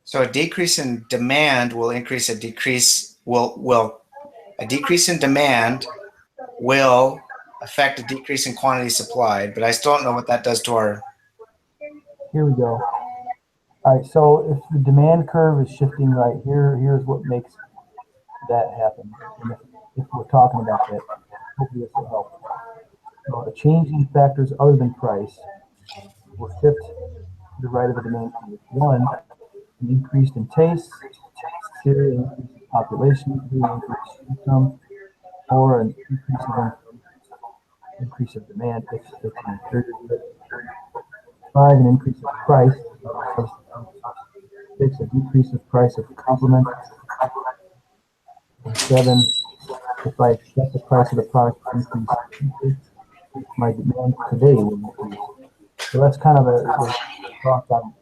So a decrease in demand will increase a decrease will a decrease in demand will affect a decrease in quantity supplied, but I still don't know what that does to our. Here we go. All right, so if the demand curve is shifting right here, here's what makes that happen. And if we're talking about that, hopefully this will help. So a change in factors other than price will shift to the right of the demand curve. One, an increase in taste, two, an increase in population, three, an increase in income, or an increase of demand if it's five, an increase of price, six, a decrease of price of complement, and seven, if I accept the price of the product increase, my demand today will increase. So that's kind of a thought on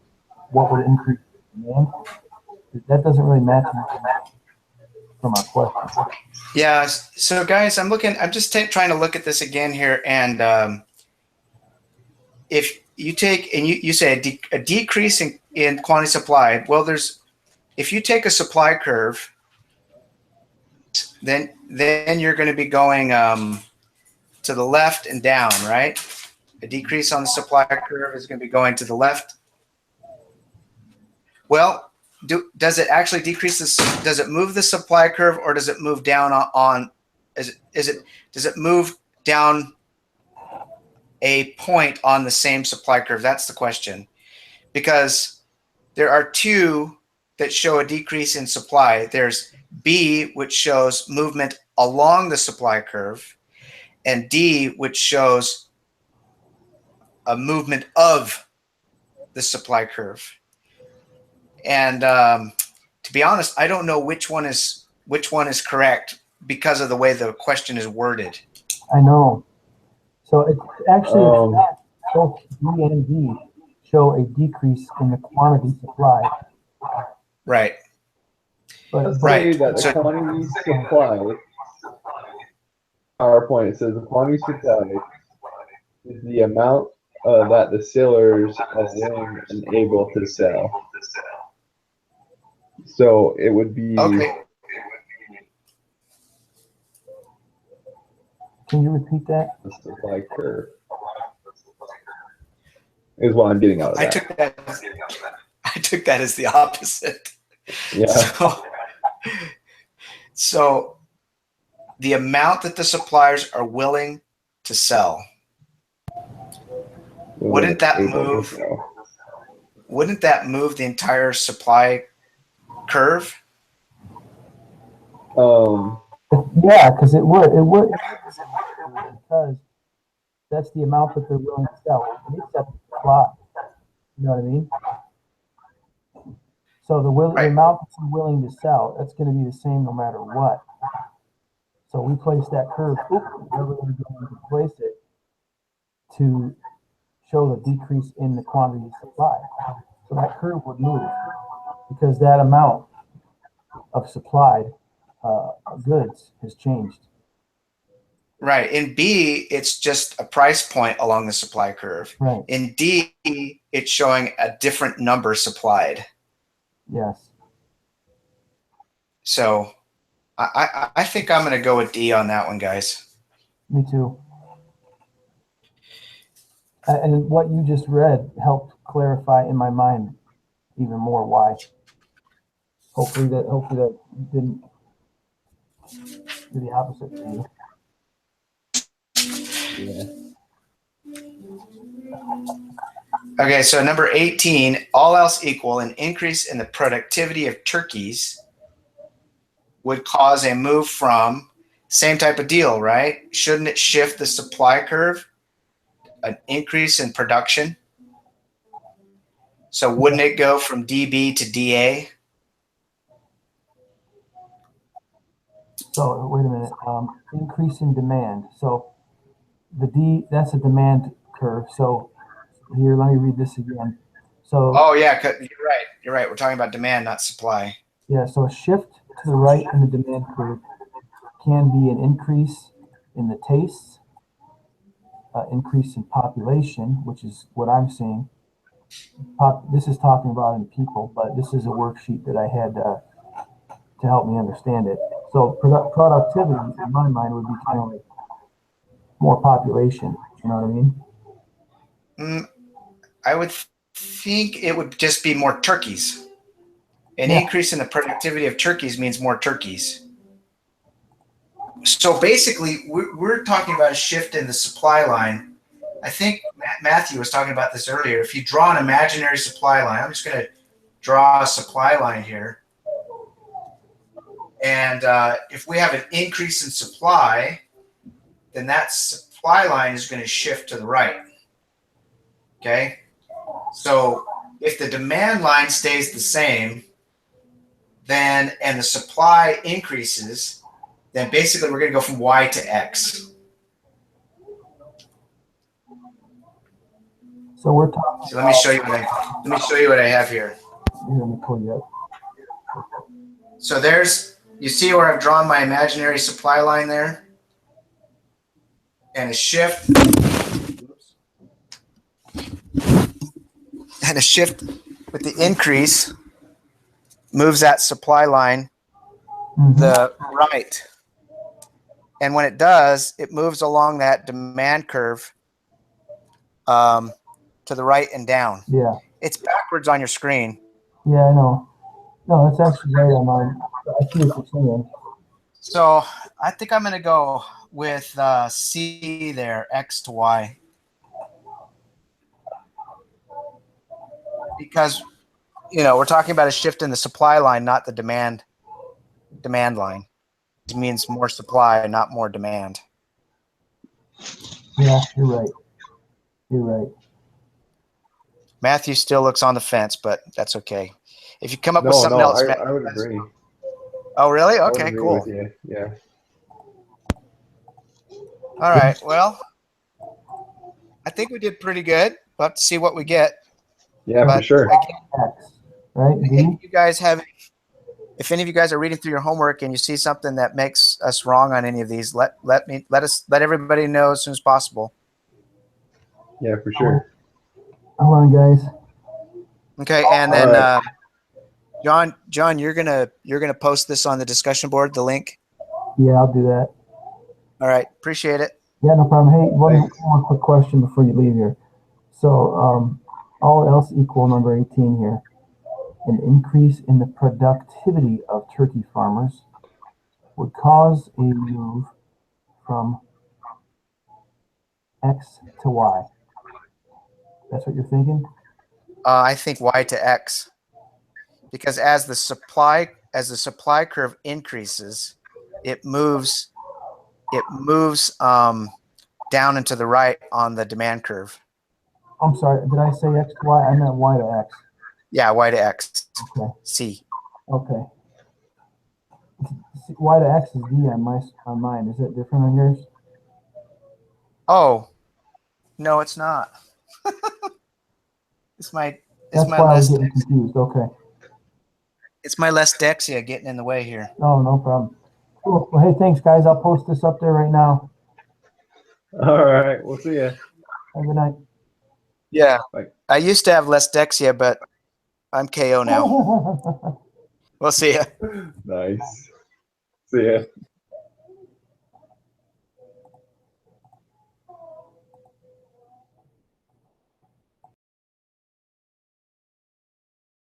what would increase demand. That doesn't really match from our question. Yeah. So guys, I'm just trying to look at this again here, and if you take and you say a decrease in quantity supplied, well, if you take a supply curve, then you're going to be going to the left and down, right? A decrease on the supply curve is going to be going to the left. Well, does it actually decrease this? Does it move the supply curve, or does it move down does it move down a point on the same supply curve? That's the question. Because there are two that show a decrease in supply. There's B, which shows movement along the supply curve, and D, which shows a movement of the supply curve. And to be honest, I don't know which one is correct because of the way the question is worded. I know. So it's actually both B and D show a decrease in the quantity supplied. Right. Let's say that the quantity supplied, PowerPoint, it says the quantity supplied is the amount that the sellers are willing and able to sell. So it would be. Okay. Can you repeat that? The supply curve is what I'm getting out of that. I took that as the opposite. Yeah. So the amount that the suppliers are willing to sell. Wouldn't that move the entire supply curve? Yeah, because it would because that's the amount that they're willing to sell. They set the supply. You know what I mean? So the amount that you're willing to sell, that's going to be the same no matter what. So we place that curve, wherever we're going to place it, to show the decrease in the quantity of supply. So that curve would move because that amount of supplied goods has changed. Right. In B, it's just a price point along the supply curve. Right. In D, it's showing a different number supplied. Yes. So I think I'm going to go with D on that one, guys. Me too. And what you just read helped clarify in my mind even more why. Hopefully that didn't do the opposite for you. Yeah. Okay, so number 18, all else equal, an increase in the productivity of turkeys would cause a move from same type of deal, right? Shouldn't it shift the supply curve? An increase in production. So wouldn't it go from DB to DA? So wait a minute. Increase in demand. So the D, that's a demand curve. So here, let me read this again. So Oh yeah, you're right. You're right. We're talking about demand, not supply. yeah, so a shift to the right in the demand curve can be an increase in the tastes, increase in population, which is what I'm seeing. This is talking about in people, but this is a worksheet that I had to help me understand it. So productivity, in my mind, would be kind of like more population. You know what I mean? I would think it would just be more turkeys. An Yeah. increase in the productivity of turkeys means more turkeys. So basically, we're talking about a shift in the supply line. I think Matthew was talking about this earlier. If you draw an imaginary supply line, I'm just going to draw a supply line here. And if we have an increase in supply, then that supply line is going to shift to the right. Okay? So if the demand line stays the same, then and the supply increases, then basically we're going to go from Y to X. So we're talking. So let me show you what I have here. Let me pull you up. So you see where I've drawn my imaginary supply line there? And a shift. And a shift with the increase moves that supply line the right. And when it does, it moves along that demand curve to the right and down. Yeah. It's backwards on your screen. Yeah, I know. No, it's actually right on mine. I see what you're saying. So I think I'm going to go with C there, X to Y. Because, we're talking about a shift in the supply line, not the demand line. It means more supply, not more demand. Yeah, you're right. You're right. Matthew still looks on the fence, but that's okay. If you come up with something else, Matthew, I would agree. Oh, really? I would Okay, agree cool. with you. Yeah. All right. Well, I think we did pretty good. We'll have to see what we get. Yeah, But for sure. X, right? If any of you guys are reading through your homework and you see something that makes us wrong on any of these, let everybody know as soon as possible. Yeah, for sure. Hold on, guys. Okay, and then right. John, you're gonna post this on the discussion board, the link. Yeah, I'll do that. All right, appreciate it. Yeah, no problem. Hey, one more quick question before you leave here. So, all else equal, number 18 here. An increase in the productivity of turkey farmers would cause a move from X to Y. That's what you're thinking? I think Y to X, because as the supply curve increases, it moves down and to the right on the demand curve. I'm sorry, did I say X to Y? I meant Y to X. Yeah, Y to X. Okay. C. Okay. Y to X is D on mine. Is it different on yours? Oh, no, it's not. That's why I was getting confused. Okay. It's my less Dexia getting in the way here. Oh, no problem. Cool. Well, hey, thanks, guys. I'll post this up there right now. All right. We'll see you. Have a good night. Yeah. Bye. I used to have less Dexia, but I'm KO now. We'll see ya. Nice. See ya.